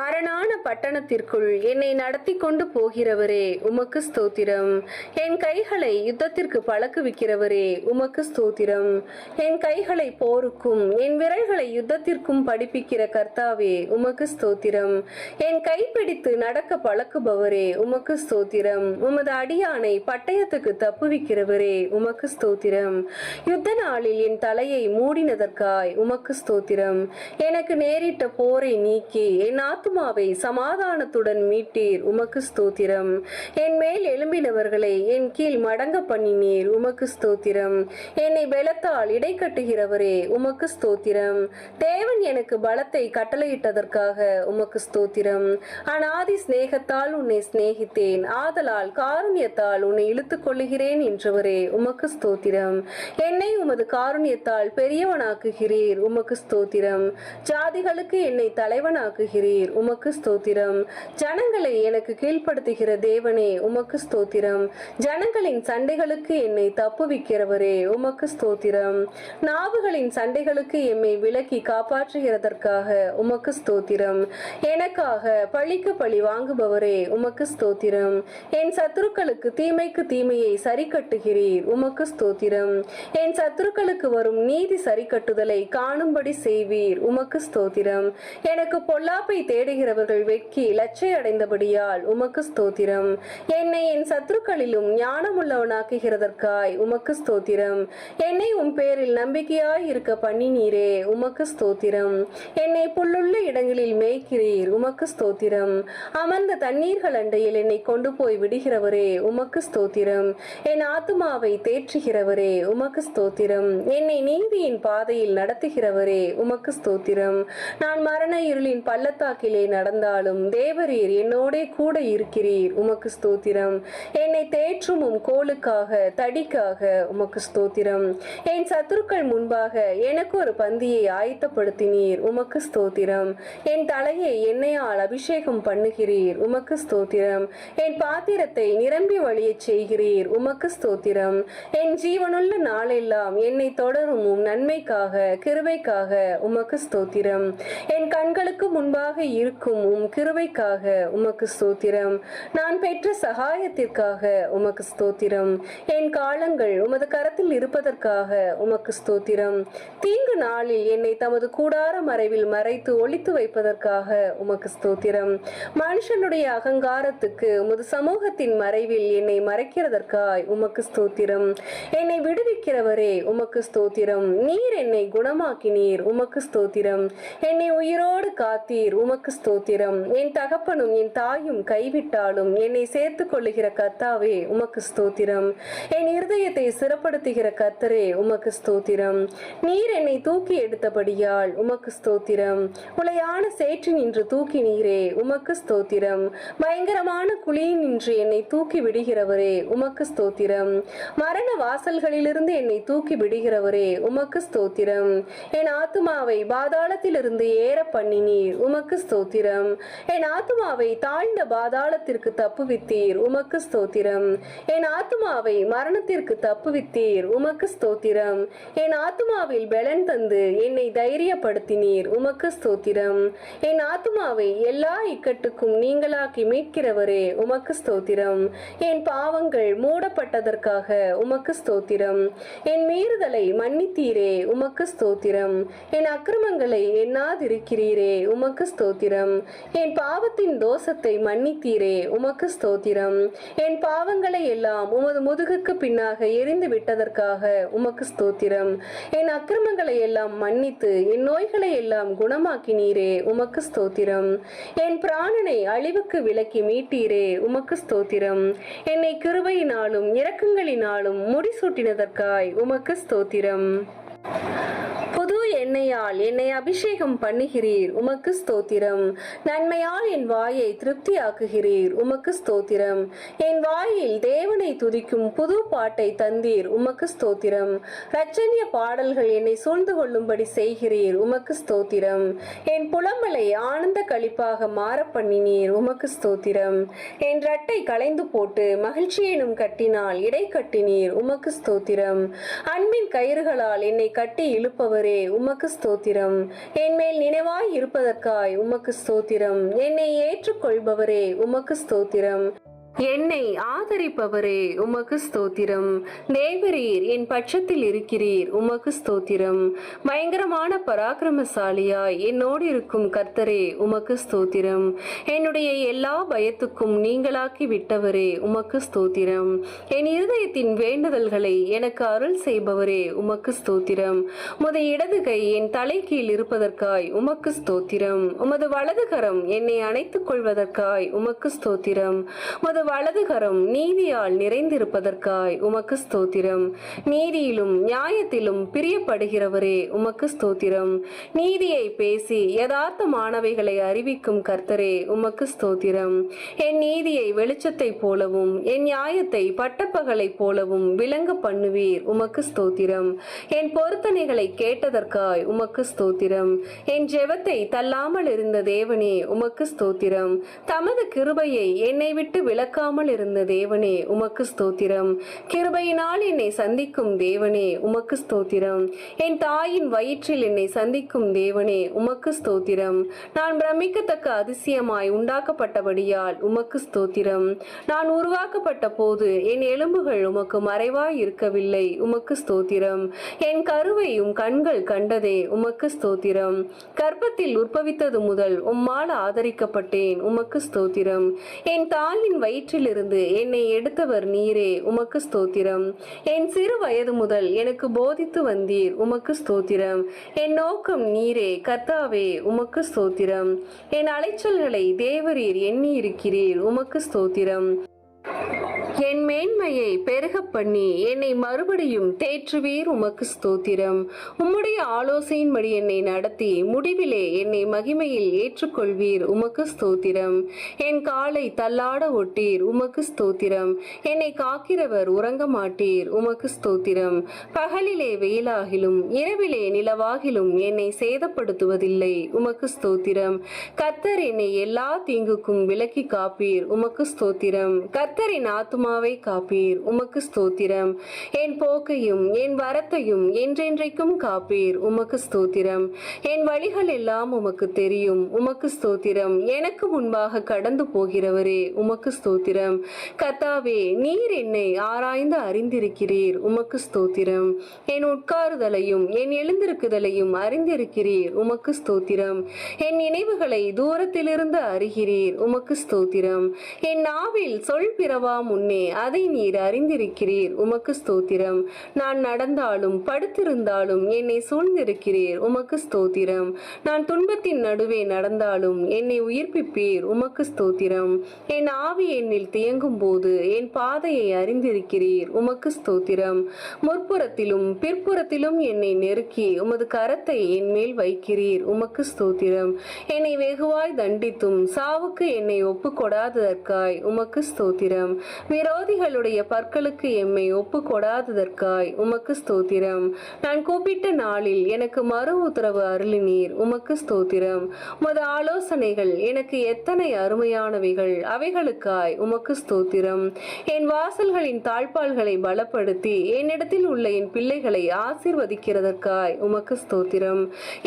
அரணான பட்டணத்திற்குள் என்னை நடத்தி கொண்டு போகிறவரே உமக்கு ஸ்தோத்திரம். என் கைகளை யுத்தத்திற்கு பழக்குவிக்கிறவரே உமக்கு ஸ்தோத்திரம். என் கைகளை போருக்கும் என் விரல்களை யுத்தத்திற்கும் படிப்பிக்கிற கர்த்தாவே உமக்கு ஸ்தோத்திரம். என் கைப்பிடித்து நடக்க பழக்குபவரே உமக்கு ஸ்தோத்திரம். உமது அடியானை பட்டயத்துக்கு தப்புவிக்கிறவரே உமக்கு ஸ்தோத்திரம். யுத்த நாளில் என் தலையை மூடினதற்காய் உமக்கு ஸ்தோத்திரம். எனக்கு நேரிட்ட போரை நீக்கி என் ஆத்துமாவை சமாதானத்துடன் மீட்டீர் உமக்கு ஸ்தோத்திரம். என் மேல் எழும்பினவர்களை என் கீழ் மடங்க பண்ணினீர் உமக்கு ஸ்தோத்திரம். என்னை பலத்தால் இடை கட்டுகிறவரே உமக்கு ஸ்தோத்திரம். தேவன் எனக்கு பலத்தை கட்டளையிட்டதற்காக உமக்கு ஸ்தோத்திரம். அநாதி சிநேகத்தால் உன்னை சிநேகித்தேன், ஆதலால் காருண்யத்தால் உன்னை இழுத்துக் கொள்ளுகிறேன் என்றவரே உமக்கு ஸ்தோத்திரம். என்னை உமது காருண்யத்தால் பெரியவனாக்குகிறீர் உமக்கு ஸ்தோத்திரம். ஜாதிகளுக்கு என்னை தலைவனாக்குகிறீர் உமக்கு ஸ்தோத்திரம். ஜனங்களை எனக்கு கீழ்ப்படுத்துகிற தேவனே உமக்கு ஸ்தோத்திரம். ஜனங்களின் சண்டைகளுக்கு என்னை தப்புவிக்கிறவரே உமக்கு ஸ்தோத்திரம். நாவுகளின் சண்டைகளுக்கு எம்மை விலக்கி காப்பாற்றுகிறதற்காக உமக்கு ஸ்தோத்திரம். எனக்காக பழிக்கு பழி வாங்குபவரே உமக்கு ஸ்தோத்திரம். என் சத்துருக்களுக்கு தீமைக்கு தீமையை சரி கட்டுகிறீர் உமக்கு ஸ்தோத்திரம். என் சத்துருக்களுக்கு வரும் நீதி சரி கட்டுதலை காணும்படி செய்வீர் உமக்கு ஸ்தோத்திரம். எனக்கு பொல்லாப்பை தேடுகிறவர்கள் வெட்கி லட்சை அடைந்தபடியால் உமக்கு ஸ்தோத்திரம். என்னை என் சத்துருக்களிலும் ஞானமுள்ளவனாக்குகிறதற்காய் உமக்கு ஸ்தோத்திரம். என்னை உம் பேரில் நம்பிக்கையாய் இருக்க பண்ணினீரே உமக்கு ஸ்தோத்திரம். என்னை புல்லுள்ள இடங்களில் மேய்க்கிறீர் உமக்கு ஸ்தோத்திரம். அமர்ந்த தண்ணீர்கள் அண்டையில் என்னை கொண்டு போய் விடுகிறவரே உமக்கு ஸ்தோத்திரம். என் ஆத்துமாவை தேற்றுகிறவரே உமக்கு ஸ்தோத்திரம். என்னை நீதியின் பாதையில் நடத்துகிறவரே உமக்கு ஸ்தோத்திரம். நான் மரண இருளின் பள்ளத்தாக்கிலே நடந்தாலும் தேவரீர் என்னோடே கூட இருக்கிறீர் உமக்கு ஸ்தோத்திரம். என்னை தேற்றும் உம் கோலுக்காக தடிக்காக உமக்கு ஸ்தோத்திரம். என் சத்துருக்கள் முன்பாக எனக்கு ஒரு பந்தியை ஆயத்தப்படுத்தினீர் உமக்கு ஸ்தோத்திரம். என் தலையை எண்ணெயால் அபிஷேகம் பண்ணுகிறீர் உமக்கு ஸ்தோத்திரம். என் பாத்திரத்தை நிரம்பி வழியச் செய்கிறீர் உமக்கு ஸ்தோத்திரம். என் ஜீவனுள்ள நாளெல்லாம் என்னை தொடரும் உம் நன்மைக்காக கிருபைக்காக உமக்கு ஸ்தோத்திரம். என் கண்களுக்கு முன்பாக இருக்கும் உம் கிருபைக்காக உமக்கு ஸ்தோத்திரம். நான் பெற்ற சகாயத்திற்காக உமக்கு ஸ்தோத்திரம். என் காலங்கள் உமது கரத்தில் இருப்பதற்காக உமக்கு ஸ்தோத்திரம். தீங்கு நாளில் என்னை தமது கூடார மறைவில் மறைத்து ஒளித்து வைப்பதற்காக உமக்கு ஸ்தோத்திரம். மனுஷனுடைய அகங்காரத்துக்கு உமது சமூகத்தின் மறைவில் என்னை மறைக்கிறதற்காய் உமக்கு ஸ்தோத்திரம். என்னை விடுவிக்கிறவரே உமக்கு ஸ்தோத்திரம். நீர் என்னை குணமாக்கினீர் உமக்கு ஸ்தோத்திரம். என்னை உயிரோடு காத்தீர் உமக்கு ஸ்தோத்திரம். என் தகப்பனும் என் தாயும் கைவிட்டாலும் என்னை சேர்த்து கொள்ளுகிற கர்த்தாவே உமக்கு ஸ்தோத்திரம். என் இருதயத்தை சிறப்படுத்துகிற கர்த்தரே உமக்கு ஸ்தோத்திரம். நீர் என்னை தூக்கி எடுத்தபடியால் உமக்கு ஸ்தோத்திரம். உளையான சேற்றின் நின்று தூக்கி நீரே உமக்கு ஸ்தோத்திரம். பயங்கரமான குழியின் நின்று என்னை தூக்கி விடுகிறவரே உமக்கு ஸ்தோத்திரம். மரண வாசல்களிலிருந்து என்னை தூக்கி விடுகிறவரே உமக்கு ஸ்தோத்திரம். என் ஆத்துமாவை பாதாளத்திலிருந்து ஏற பண்ணினீர் உமக்கு ஸ்தோத்திரம். என் ஆத்துமாவை தாழ்ந்த பாதாளத்திற்கு தப்புவித்தீர் உமக்கு ஸ்தோத்திரம். என் ஆத்துமாவை மரணத்திற்கு தப்புவித்தீர் உமக்கு ஸ்தோத்திரம். என் ஆத்துமாவில் பலன் தந்து என்னை தைரியப்படுத்தினீர் உமக்கு ஸ்தோத்திரம். என் ஆத்துமாவை எல்லா இக்கட்டுக்கும் நீங்களாக்கி மீட்கிறவரே உமக்கு ஸ்தோத்திரம். என் பாவங்கள் மூடப்பட்டதற்காக உமக்கு ஸ்தோத்திரம். என் மீறுதலை மன்னித்தீரே உமக்கு ஸ்தோத்திரம். என் அக்கிரமங்களை எண்ணாதிருக்கிறீரே உமக்கு ஸ்தோத்திரம். என் பாவத்தின் தோஷத்தை மன்னித்தீரே உமக்கு ஸ்தோத்திரம். என் பாவங்களை எல்லாம் உமது முதுகுக்கு பின்னாக எரிந்து விட்டதற்காக உமக்கு ஸ்தோத்திரம். என் அக்கிரமங்களை எல்லாம் மன்னித்து என் நோய்களை எல்லாம் குணமாக்கினீரே உமக்கு ஸ்தோத்திரம். என் பிராணனை அழிவுக்கு விலக்கி மீட்டீரே உமக்கு ஸ்தோத்திரம். என்னை கிருபையினாலும் இரக்கங்களினாலும் முடிசூட்டினதற்காய் உமக்கு ஸ்தோத்திரம். புது எண்ணெயால் என்னை அபிஷேகம் பண்ணுகிறீர் உமக்கு ஸ்தோத்திரம். நன்மையால் என் வாயை திருப்தியாக்குகிறீர் உமக்கு ஸ்தோத்திரம். என் வாயில் தேவனை துதிக்கும் புது பாட்டை தந்தீர் உமக்கு ஸ்தோத்திரம். இரட்சணிய பாடல்கள் என்னை சூழ்ந்து கொள்ளும்படி செய்கிறீர் உமக்கு ஸ்தோத்திரம். என் புலம்பலை ஆனந்த களிப்பாக மாற பண்ணினீர் உமக்கு ஸ்தோத்திரம். என் இரட்டை களைந்து போட்டு மகிழ்ச்சி எனும் கட்டினால் இடை கட்டினீர் உமக்கு ஸ்தோத்திரம். அன்பின் கயிறுகளால் என்னை கட்டி இழுப்பவரே உமக்கு உமக்கு ஸ்தோத்திரம். என்மேல் நினைவாய் இருப்பதற்காய் உமக்கு ஸ்தோத்திரம். என்னை ஏற்றுக்கொள்பவரே உமக்கு ஸ்தோத்திரம். என்னை ஆதரிப்பவரே உமக்கு ஸ்தோத்திரம். தேவரீர் என் பட்சத்தில் இருக்கிறீர், உமக்கு ஸ்தோத்திரம். பயங்கரமான பராக்கிரமசாலியாய் என்னோடு இருக்கும் கர்த்தரே உமக்கு ஸ்தோத்திரம். என்னுடைய எல்லா பயத்துக்கும் நீங்களாக்கி விட்டவரே உமக்கு ஸ்தோத்திரம். என் இருதயத்தின் வேண்டுதல்களை எனக்கு அருள் செய்பவரே உமக்கு ஸ்தோத்திரம். உமது இடது கை என் தலை கீழ் இருப்பதற்காய் உமக்கு ஸ்தோத்திரம். உமது வலது கரம் என்னை அணைத்துக் கொள்வதற்காய் உமக்கு ஸ்தோத்திரம். உமது வலது கரம் நீதியால் நிறைந்திருப்பதற்காய் உமக்கு ஸ்தோத்திரம். நீதியிலும் நியாயத்திலும் பிரியப்படுகிறவரே உமக்கு ஸ்தோத்திரம். நீதியை பேசி யதார்த்தமானவைகளை அறிவிக்கும் கர்த்தரே உமக்கு ஸ்தோத்திரம். என் நீதியை வெளிச்சத்தை போலவும் என் நியாயத்தை பட்டப்பகலை போலவும் விளங்க பண்ணுவீர், உமக்கு ஸ்தோத்திரம். என் பொருத்தனைகளை கேட்டதற்காய் உமக்கு ஸ்தோத்திரம். என் ஜெபத்தை தள்ளாமல் இருந்த தேவனே உமக்கு ஸ்தோத்திரம். தமது கிருபையை என்னை விட்டு விலக்காமல் இருந்த தேவனே உமக்கு ஸ்தோத்திரம். கிருபையினால் என்னை சந்திக்கும் தேவனே உமக்கு ஸ்தோத்திரம். என் தாயின் வயிற்றில் என்னை சந்திக்கும் தேவனே உமக்கு ஸ்தோத்திரம். நான் பிரமிக்கத்தக்க அதிசயமாய் உண்டாக்கப்பட்டபடியால் உமக்கு ஸ்தோத்திரம். நான் உருவாக்கப்பட்ட போது என் எலும்புகள் உமக்கு மறைவாய் இருக்கவில்லை, உமக்கு ஸ்தோத்திரம். என் கருவையும் கண்கள் கண்டதே உமக்கு ஸ்தோத்திரம். கர்ப்பத்தில் உற்பவித்தது முதல் உம்மால் ஆதரிக்கப்பட்டேன், உமக்கு ஸ்தோத்திரம். என் தாயின் வயிற்றிலிருந்து என்னை எடுத்தவர் நீரே, உமக்கு ஸ்தோத்திரம். என் சிறு வயது முதல் எனக்கு போதித்து வந்தீர், உமக்கு ஸ்தோத்திரம். என் நோக்கம் நீரே கர்த்தாவே, உமக்கு ஸ்தோத்திரம். என் அலைச்சல்களை தேவரீர் எண்ணி இருக்கிறீர், உமக்கு ஸ்தோத்திரம். என் மேன்மையை பெருக பண்ணி என்னை மறுபடியும் தேற்றுவீர், உமக்கு ஸ்தோத்திரம். உம்முடைய ஆலோசனையின்படி என்னை நடத்தி முடிவிலே என்னை மகிமையில் ஏற்றுக்கொள்வீர், உமக்கு ஸ்தோத்திரம். என் காலை தள்ளாட ஒட்டீர், உமக்கு ஸ்தோத்திரம். என்னை காக்கிறவர் உறங்க மாட்டீர், உமக்கு ஸ்தோத்திரம். பகலிலே வெயிலாகிலும் இரவிலே நிலவாகிலும் என்னை சேதப்படுத்துவதில்லை, உமக்கு ஸ்தோத்திரம். கர்த்தர் என்னை எல்லா தீங்குக்கும் விலக்கி காப்பீர், உமக்கு ஸ்தோத்திரம். கர்த்தரின் ஆத்துமாவை காப்பீர், உமக்கு ஸ்தோத்திரம். என் போக்கையும் என் வரத்தையும் என்றென்றைக்கும் காப்பீர், உமக்கு ஸ்தோத்திரம். என் வழிகள் எல்லாம் உமக்கு தெரியும், உமக்கு ஸ்தோத்திரம். எனக்கு முன்பாக கடந்து போகிறவரே உமக்கு ஸ்தோத்திரம். கர்த்தாவே, நீர் என்னை ஆராய்ந்து அறிந்திருக்கிறீர், உமக்கு ஸ்தோத்திரம். என் உட்காருதலையும் என் எழுந்திருக்குதலையும் அறிந்திருக்கிறீர், உமக்கு ஸ்தோத்திரம். என் நினைவுகளை தூரத்திலிருந்து அறிகிறீர், உமக்கு ஸ்தோத்திரம். என் நாவில் சொல் பிறவா முன்னே அதை நீர் அறிந்திருக்கிறீர், உமக்கு ஸ்தோத்திரம். நான் நடந்தாலும் படுத்திருந்தாலும் என்னை சூழ்ந்திருக்கிறீர், உமக்கு ஸ்தோத்திரம். நான் துன்பத்தின் நடுவே நடந்தாலும் என்னை உயிர்ப்பிப்பீர், உமக்கு ஸ்தோத்திரம். என் ஆவி என்னில் தியங்கும் போது என் பாதையை அறிந்திருக்கிறீர், உமக்கு ஸ்தோத்திரம். முற்புறத்திலும் பிற்புறத்திலும் என்னை நெருக்கி உமது கரத்தை என் மேல் வைக்கிறீர், உமக்கு ஸ்தோத்திரம். என்னை வெகுவாய் தண்டித்தும் சாவுக்கு என்னை ஒப்பு கொடாததற்காய் உமக்கு ஸ்தோத்திரம். விரோதிகளுடைய பற்களுக்கு எம்மை ஒப்பு கொடாததற்காய் உமக்கு ஸ்தோத்திரம். நான் கூப்பிட்ட நாளில் எனக்கு மறு உத்தரவு அருளினீர், உமக்கு ஸ்தோத்திரம். உமது ஆலோசனைகள் எனக்கு எத்தனை அருமையானவைகள், அவைகளுக்காய் உமக்கு ஸ்தோத்திரம். என் வாசல்களின் தாழ்பால்களை பலப்படுத்தி என்னிடத்தில் உள்ள என் பிள்ளைகளை ஆசீர்வதிக்கிறதற்காய் உமக்கு ஸ்தோத்திரம்.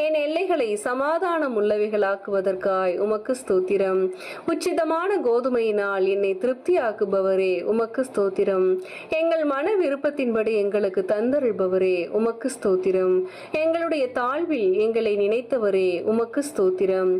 என் எல்லைகளை சமாதானம் உள்ளவைகளாக்குவதற்காய் உமக்கு ஸ்தோத்திரம். உச்சிதமான கோதுமையினால் என்னை திருப்தியாக்குபவரே உமக்கு ஸ்தோத்திரம். எங்கள் மன விருப்பத்தின்படி எங்களுக்கு தந்தருள்பவரே உமக்கு ஸ்தோத்திரம். எங்களுடைய தாழ்வில் எங்களை நினைத்தவரே உமக்கு ஸ்தோத்திரம்.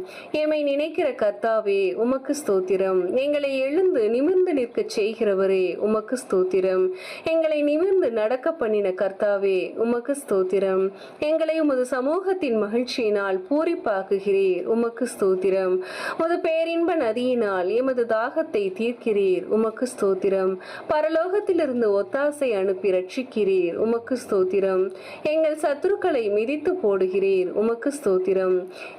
எம்மை நினைக்கிற கர்த்தாவே உமக்கு ஸ்தோத்திரம். எங்களை எழுந்து நிமிர்ந்து நிற்க செய்கிறவரே உமக்கு ஸ்தோத்திரம். எங்களை நிமிர்ந்து நடக்க பண்ணின கர்த்தாவே உமக்கு ஸ்தோத்திரம். எங்களை உமது சமூகத்தின் மகிழ்ச்சியினால் பூரிப்பாக்குகிறீர், உமக்கு ஸ்தோத்திரம். உமது பேரின்ப நதியினால் எமது தாகத்தை தீர்க்கிறீர், உமக்கு ஸ்தோத்திரம். பரலோகத்திலிருந்து ஒத்தாசை அனுப்பி ரட்சிக்கிறீர், உமக்கு ஸ்தோத்திரம். எங்கள் சத்துருக்களை மிதித்து போடுகிறீர், உமக்கு ஸ்தோத்திரம்.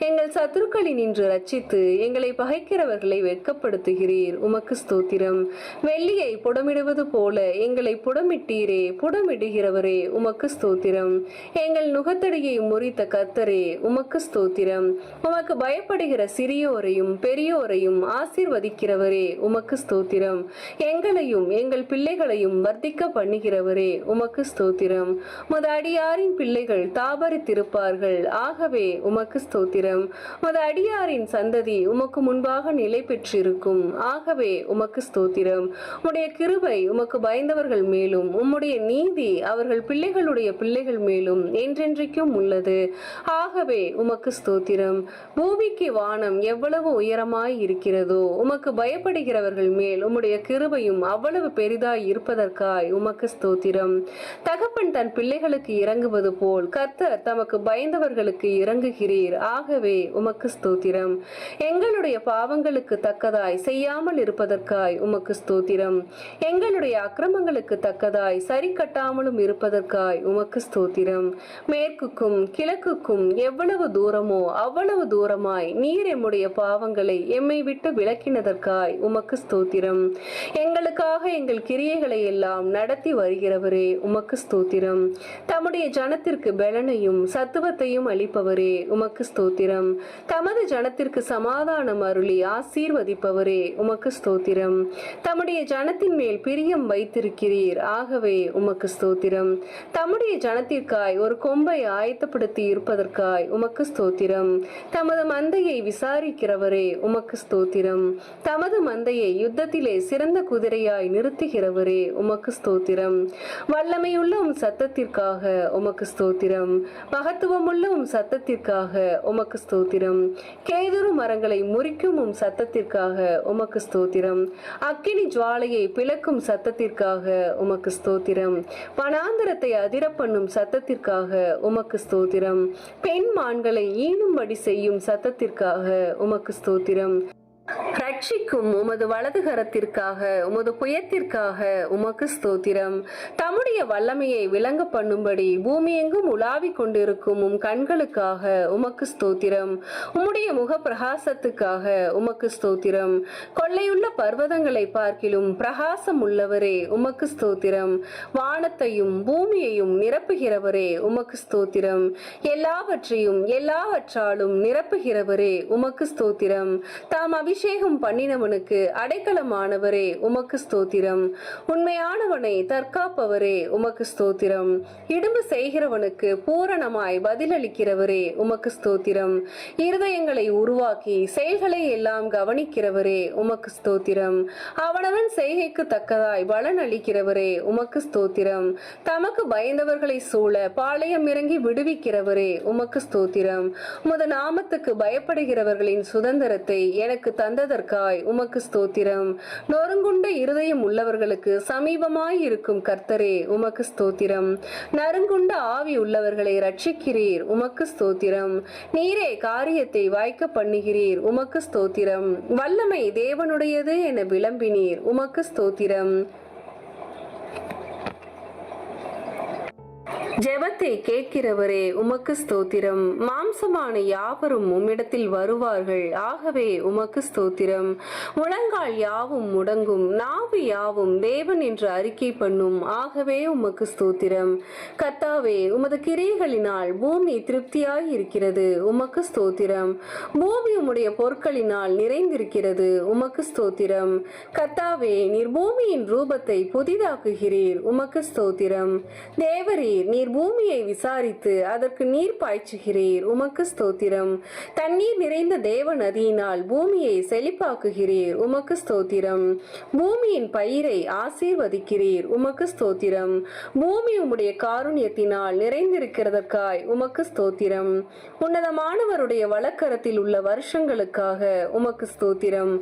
எங்கள் சத்துருக்களை நின்று ரட்சித்து எங்களை பகைக்கிறவர்களை வெட்கப்படுத்துகிறீர், உமக்கு ஸ்தோத்திரம். வெள்ளியை புடமிடுவது போல எங்களை புடமிட்டீரே, புடமிடுகிறவரே உமக்கு ஸ்தோத்திரம். எங்கள் நுகத்தடியை முறித்த கர்த்தரே உமக்கு ஸ்தோத்திரம். உமக்கு பயப்படுகிற சிறியோரையும் பெரியோரையும் ஆசீர்வதிக்கிறவரே உமக்கு ஸ்தோத்திரம். எங்களை எங்களையும் எங்கள் பிள்ளைகளையும் வர்த்திக்க பண்ணுகிறவரே உமக்கு ஸ்தோத்திரம். உமது அடியாரின் பிள்ளைகள் தாபரித்திருப்பார்கள், ஆகவே உமக்கு ஸ்தோத்திரம். உமது அடியாரின் சந்ததி உமக்கு முன்பாக நிலை பெற்றிருக்கும், ஆகவே உமக்கு ஸ்தோத்திரம். உம்முடைய கிருபை உமக்கு பயந்தவர்கள் மேலும் உம்முடைய நீதி அவர்கள் பிள்ளைகளுடைய பிள்ளைகள் மேலும் என்றென்றைக்கும் உள்ளது, ஆகவே உமக்கு ஸ்தோத்திரம். பூமிக்கு வானம் எவ்வளவு உயரமாய் இருக்கிறதோ உமக்கு பயப்படுகிறவர்கள் மேல் உம்முடைய கிருபையும் அவ்வளவு பெரிதாய் இருப்பதற்காய் உமக்கு ஸ்தோத்திரம். தகப்பன் தன் பிள்ளைகளுக்கு இறங்குவது போல் கர்த்தர் தமக்கு பயந்தவர்களுக்கு இறங்குகிறீர், ஆகவே உமக்கு ஸ்தோத்திரம். எங்களுடைய பாவங்களுக்கு தக்கதாய் செய்யாமல் இருப்பதற்காய் உமக்கு ஸ்தோத்திரம். எங்களுடைய அக்கிரமங்களுக்கு தக்கதாய் சரி கட்டாமலும் இருப்பதற்காய் உமக்கு ஸ்தோத்திரம். மேற்குக்கும் கிழக்குக்கும் எவ்வளவு தூரமோ அவ்வளவு தூரமாய் நீர் எம்முடைய பாவங்களை எம்மை விட்டு விலக்கினதற்காய் உமக்கு ஸ்தோத்திரம். எங்களுக்காக எங்கள் கிரியைகளை எல்லாம் நடத்தி வருகிறவரே உமக்கு ஸ்தோத்திரம். தம்முடைய ஜனத்திற்கு பலனையும் சத்துவத்தையும் அளிப்பவரே உமக்கு ஸ்தோத்திரம். தமது ஜனத்திற்கு சமாதானம் அருளி ஆசீர்வதிப்பவரே உமக்கு ஸ்தோத்திரம். தம்முடைய ஜனத்தின் மேல் பிரியம் வைத்திருக்கிறீர், ஆகவே உமக்கு ஸ்தோத்திரம். தம்முடைய ஜனத்திற்காய் ஒரு கொம்பை ஆயத்தப்படுத்தி இருப்பதற்காய் உமக்கு ஸ்தோத்திரம். தமது மந்தையை விசாரிக்கிறவரே உமக்கு ஸ்தோத்திரம். தமது மந்தையை யுத்தத்திலே சிறந்த குதிரையாய் நிறுத்துகிறவரே உமக்கு ஸ்தோத்திரம். வல்லமையுள்ள சத்தத்திற்காக உமக்கு ஸ்தோத்திரம். மகத்துவமுள்ள சத்தத்திற்காக உமக்கு ஸ்தோத்திரம். கேதுரு மரங்களை முறிக்கும் சத்தத்திற்காக உமக்கு ஸ்தோத்திரம். அக்கினி ஜுவாலையை பிளக்கும் சத்தத்திற்காக உமக்கு ஸ்தோத்திரம். வனாந்தரத்தை அதிர பண்ணும் சத்தத்திற்காக உமக்கு ஸ்தோத்திரம். பெண் மான்களை ஈனும்படி செய்யும் சத்தத்திற்காக உமக்கு ஸ்தோத்திரம். ரட்சிக்கும் உமது வலது கரத்திற்காக உமது புயத்திற்காக உமக்கு ஸ்தோத்திரம். தம்முடைய வல்லமையை விளங்க பண்ணும்படி பூமி எங்கும் உலாவிக் கொண்டிருக்கும் கண்களுக்காக உமக்கு ஸ்தோத்திரம். உம்முடைய முக பிரகாசத்துக்காக உமக்கு ஸ்தோத்திரம். கொள்ளையுள்ள பர்வதங்களை பார்க்கிலும் பிரகாசம் உள்ளவரே உமக்கு ஸ்தோத்திரம். வானத்தையும் பூமியையும் நிரப்புகிறவரே உமக்கு ஸ்தோத்திரம். எல்லாவற்றையும் எல்லாவற்றாலும் நிரப்புகிறவரே உமக்கு ஸ்தோத்திரம். தாம் அபிஷேகம் பண்ணினவனுக்கு அடைக்கலமானவரே உமக்கு ஸ்தோத்திரம். உண்மையானவனை தற்காப்பவரே உமக்கு ஸ்தோத்திரம். இடும்பு செய்கிறவனுக்கு பூரணமாய் பதிலளிக்கிறவரே உமக்கு ஸ்தோத்திரம். இருதயங்களை உருவாக்கி செயல்களை எல்லாம் கவனிக்கிறவரே உமக்கு ஸ்தோத்திரம். அவனவன் செய்கைக்கு தக்கதாய் பலன் அளிக்கிறவரே உமக்கு ஸ்தோத்திரம். தமக்கு பயந்தவர்களை சூழ பாளையம் இறங்கி விடுவிக்கிறவரே உமக்கு ஸ்தோத்திரம். உமது நாமத்துக்கு பயப்படுகிறவர்களின் சுதந்திரத்தை எனக்கு தந்ததற்காய் உமக்கு ஸ்தோத்திரம். நொறுங்குண்ட இருதயம் உள்ளவர்களுக்கு சமீபமாய் இருக்கும் கர்த்தரே உமக்கு ஸ்தோத்திரம். நறுங்குண்ட ஆவி உள்ளவர்களை ரட்சிக்கிறீர் உமக்கு ஸ்தோத்திரம். நீரே காரியத்தை வாய்க்க பண்ணுகிறீர் உமக்கு ஸ்தோத்திரம். வல்லமை தேவனுடையது என விளம்பினீர் உமக்கு ஸ்தோத்திரம். ஜெபத்தை கேட்கிறவரே உமக்கு ஸ்தோத்திரம். மாம்சமான யாவரும் உம்மிடத்தில் வருவார்கள், ஆகவே உமக்கு ஸ்தோத்திரம். முழங்கால் யாவும் முடங்கும், நாவு யாவும் தேவன் என்று அறிக்கை பண்ணும், ஆகவே உமக்கு ஸ்தோத்திரம். கர்த்தாவே, உமது கிரியைகளினால் பூமி திருப்தியாய் இருக்கிறது, உமக்கு ஸ்தோத்திரம். பூமி உம்முடைய பொருட்களினால் நிறைந்திருக்கிறது, உமக்கு ஸ்தோத்திரம். கர்த்தாவே, நீர் பூமியின் ரூபத்தை புதிதாக்குகிறீர், உமக்கு ஸ்தோத்திரம். தேவரீர், நீர் பூமியை விசாரித்து அதற்கு நீர் பாய்ச்சுகிறீர், உமக்கு ஸ்தோத்திரம். தண்ணீர் நிறைந்த தேவ நதியினால் பூமியை செழிப்பாக்குகிறீர், உமக்கு ஸ்தோத்திரம். பூமியின் பயிரை ஆசீர்வதிக்கிறீர், உமக்கு ஸ்தோத்திரம். பூமி உம்முடைய காருண்யத்தினால் நிறைந்திருக்கிறதற்காய் உமக்கு ஸ்தோத்திரம். உன்னதமானவருடைய வலக்கரத்தில் உள்ள வருஷங்களுக்காக உமக்கு ஸ்தோத்திரம்.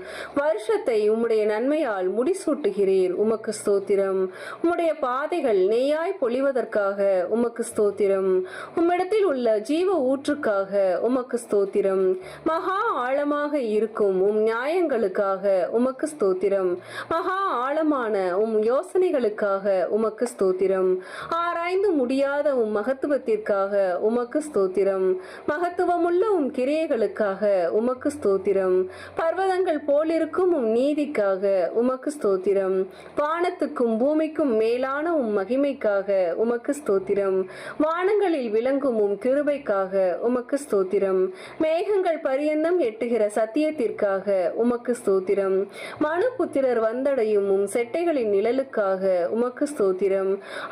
வருஷத்தை உம்முடைய நன்மையால் முடிசூட்டுகிறீர், உமக்கு ஸ்தோத்திரம். உம்முடைய பாதைகள் நெய்யாய் பொழிவதற்காக உமக்கு ஸ்தோத்திரம். உம்மிடத்தில் உள்ள ஜீவ ஊற்றுக்காக உமக்கு ஸ்தோத்திரம். மகா ஆழமாக இருக்கும் நியாயங்களுக்காக உமக்கு ஸ்தோத்திரம். மகா ஆழமான யோசனைகளுக்காக உமக்கு ஸ்தோத்திரம். ஆராய்ந்து முடியாத மகத்துவத்திற்காக உமக்கு ஸ்தோத்திரம். மகத்துவமுள்ள கிரியைகளுக்காக உமக்கு ஸ்தோத்திரம். பர்வதங்கள் போலிருக்கும் நீதிக்காக உமக்கு ஸ்தோத்திரம். வானத்துக்கும் பூமிக்கும் மேலான மகிமைக்காக உமக்கு ஸ்தோத்திரம். ஸ்தோத்திரம். வானங்களில் விளங்கும் உம் கிருபைக்காக உமக்கு ஸ்தோத்திரம். மேகங்கள் பரியந்தம் எட்டுகிற சத்தியத்திற்காக உமக்கு ஸ்தோத்திரம். மனுபுத்திரர் வந்தடையும் உம் செட்டைகளின் நிழலுக்காக உமக்கு ஸ்தோத்திரம்.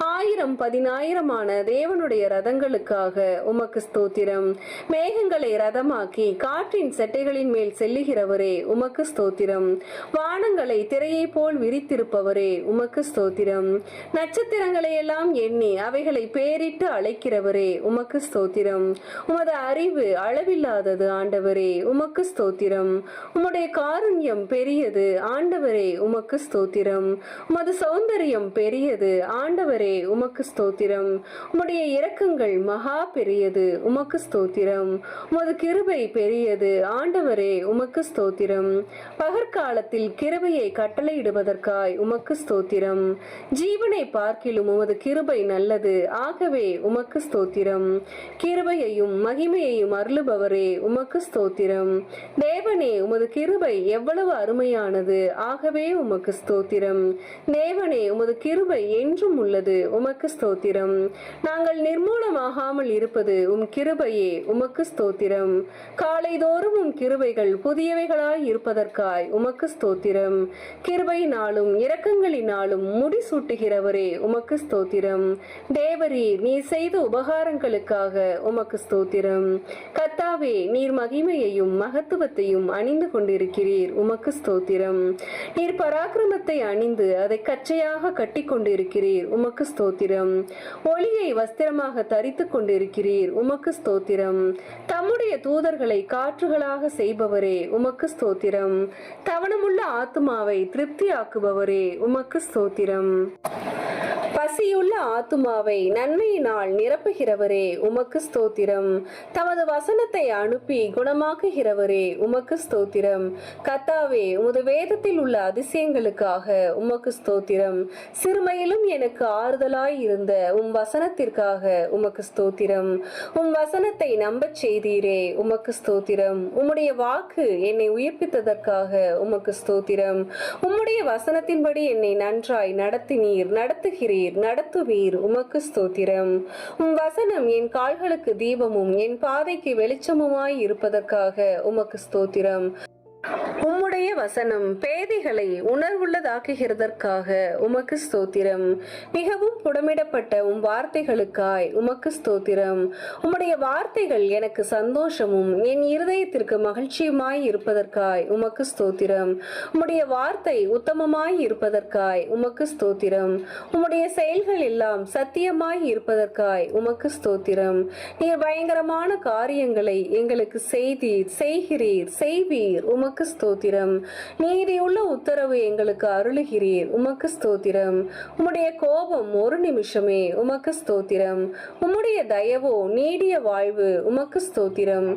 1000-10,000 தேவனுடைய ரதங்களுக்காக உமக்கு ஸ்தோத்திரம். மேகங்களை ரதமாக்கி காற்றின் செட்டைகளின் மேல் செல்லுகிறவரே உமக்கு ஸ்தோத்திரம். வானங்களை திரையை போல் விரித்திருப்பவரே உமக்கு ஸ்தோத்திரம். நட்சத்திரங்களை எல்லாம் எண்ணி அவைகளை பேரிட்டு அழைக்கிறவரே உமக்கு ஸ்தோத்திரம். உமது அறிவு அளவில்லாதது ஆண்டவரே உமக்கு ஸ்தோத்திரம். உம்முடைய காருண்யம் பெரியது ஆண்டவரே உமக்கு ஸ்தோத்திரம். உமது சௌந்தரியம் பெரியது ஆண்டவரே உமக்கு ஸ்தோத்திரம். உம்முடைய இரக்கங்கள் மகா பெரியது உமக்கு ஸ்தோத்திரம். உமது கிருபை பெரியது ஆண்டவரே உமக்கு ஸ்தோத்திரம். பகற்காலத்தில் கிருபையை கட்டளையிடுவதற்காய் உமக்கு ஸ்தோத்திரம். ஜீவனை பார்க்கிலும் உமது கிருபை நல்லது ஆகவே உமக்கு ஸ்தோத்திரம். கிருபையையும் மகிமையையும் அருளுபவரே உமக்கு ஸ்தோத்திரம். தேவனே உமது கிருபை எவ்வளவு அருமையானது ஆகவே உமக்கு ஸ்தோத்திரம். தேவனே உமது கிருபை என்றும் உள்ளது உமக்கு ஸ்தோத்திரம். நாங்கள் நிர்மூலமாகாமல் இருப்பது உம் கிருபையே உமக்கு ஸ்தோத்திரம். காலைதோறும் உம் கிருபைகள் புதியவைகளாய் இருப்பதற்காய் உமக்கு ஸ்தோத்திரம். கிருபையினாலும் இரக்கங்களினாலும் முடிசூட்டுகிறவரே உமக்கு ஸ்தோத்திரம். தேவரீர் நீர் செய்த உபகாரங்களுக்காக உமக்கு ஸ்தோத்திரம். கர்த்தாவே நீர் மகிமையையும் மகத்துவத்தையும் அணிந்து கொண்டிருக்கிறீர் உமக்கு ஸ்தோத்திரம். நீர் பராக்கிரமத்தை அணிந்து அதை கச்சையாக கட்டி கொண்டிருக்கிறீர் உமக்கு ஸ்தோத்திரம். ஒளியை வஸ்திரமாக தரித்து கொண்டிருக்கிறீர் உமக்கு ஸ்தோத்திரம். தம்முடைய தூதர்களை காற்றுகளாக செய்பவரே உமக்கு ஸ்தோத்திரம். தவணமுள்ள ஆத்துமாவை திருப்தியாக்குபவரே உமக்கு ஸ்தோத்திரம். பசியுள்ள ஆத்துமாவை நன்மையினால் நிரப்புகிறவரே உமக்கு ஸ்தோத்திரம். தமது வசனத்தை அனுப்பி குணமாக்குகிறவரே உமக்கு ஸ்தோத்திரம். கர்த்தாவே உமது வேதத்தில் உள்ள அதிசயங்களுக்காக உமக்கு ஸ்தோத்திரம். சிறுமையிலும் எனக்கு ஆறுதலாய் இருந்த உம் வசனத்திற்காக உமக்கு ஸ்தோத்திரம். உம் வசனத்தை நம்பச் செய்தீரே உமக்கு ஸ்தோத்திரம். உம்முடைய வாக்கு என்னை உயிர்ப்பித்ததற்காக உமக்கு ஸ்தோத்திரம். உம்முடைய வசனத்தின்படி என்னை நன்றாய் நடத்துகிறீர் நடத்துவீர் உமக்கு ஸ்தோத்திரம். உம் வசனம் என் கால்களுக்கு தீபமும் என் பாதைக்கு வெளிச்சமுமாய் இருப்பதற்காக உமக்கு ஸ்தோத்திரம். உம்முடைய வசனம் பேதைகளை உணர்வுள்ளதாக்குகிறதற்காக உமக்கு ஸ்தோத்திரம். மிகவும் புடமிடப்பட்ட உம் வார்த்தைகளுக்காய் உமக்கு ஸ்தோத்திரம். உம்முடைய வார்த்தைகள் எனக்கு சந்தோஷமும் என் இருதயத்திற்கு மகிழ்ச்சியுமாய் இருப்பதற்காய் உமக்கு ஸ்தோத்திரம். உம்முடைய வார்த்தை உத்தமமாய் இருப்பதற்காய் உமக்கு ஸ்தோத்திரம். உம்முடைய செயல்கள் எல்லாம் சத்தியமாய் இருப்பதற்காய் உமக்கு ஸ்தோத்திரம். நீர் பயங்கரமான காரியங்களை எங்களுக்கு செய்வீர் உமக்கு ஸ்தோத்திரம். நீதியுள்ள உத்தரவு எங்களுக்கு அருளுகிறீர் உமக்கு ஸ்தோத்திரம். உம்முடைய கோபம் ஒரு நிமிஷமே உமக்கு ஸ்தோத்திரம். உம்முடைய தயவோ நீடிய வாழ்வு உமக்கு ஸ்தோத்திரம்.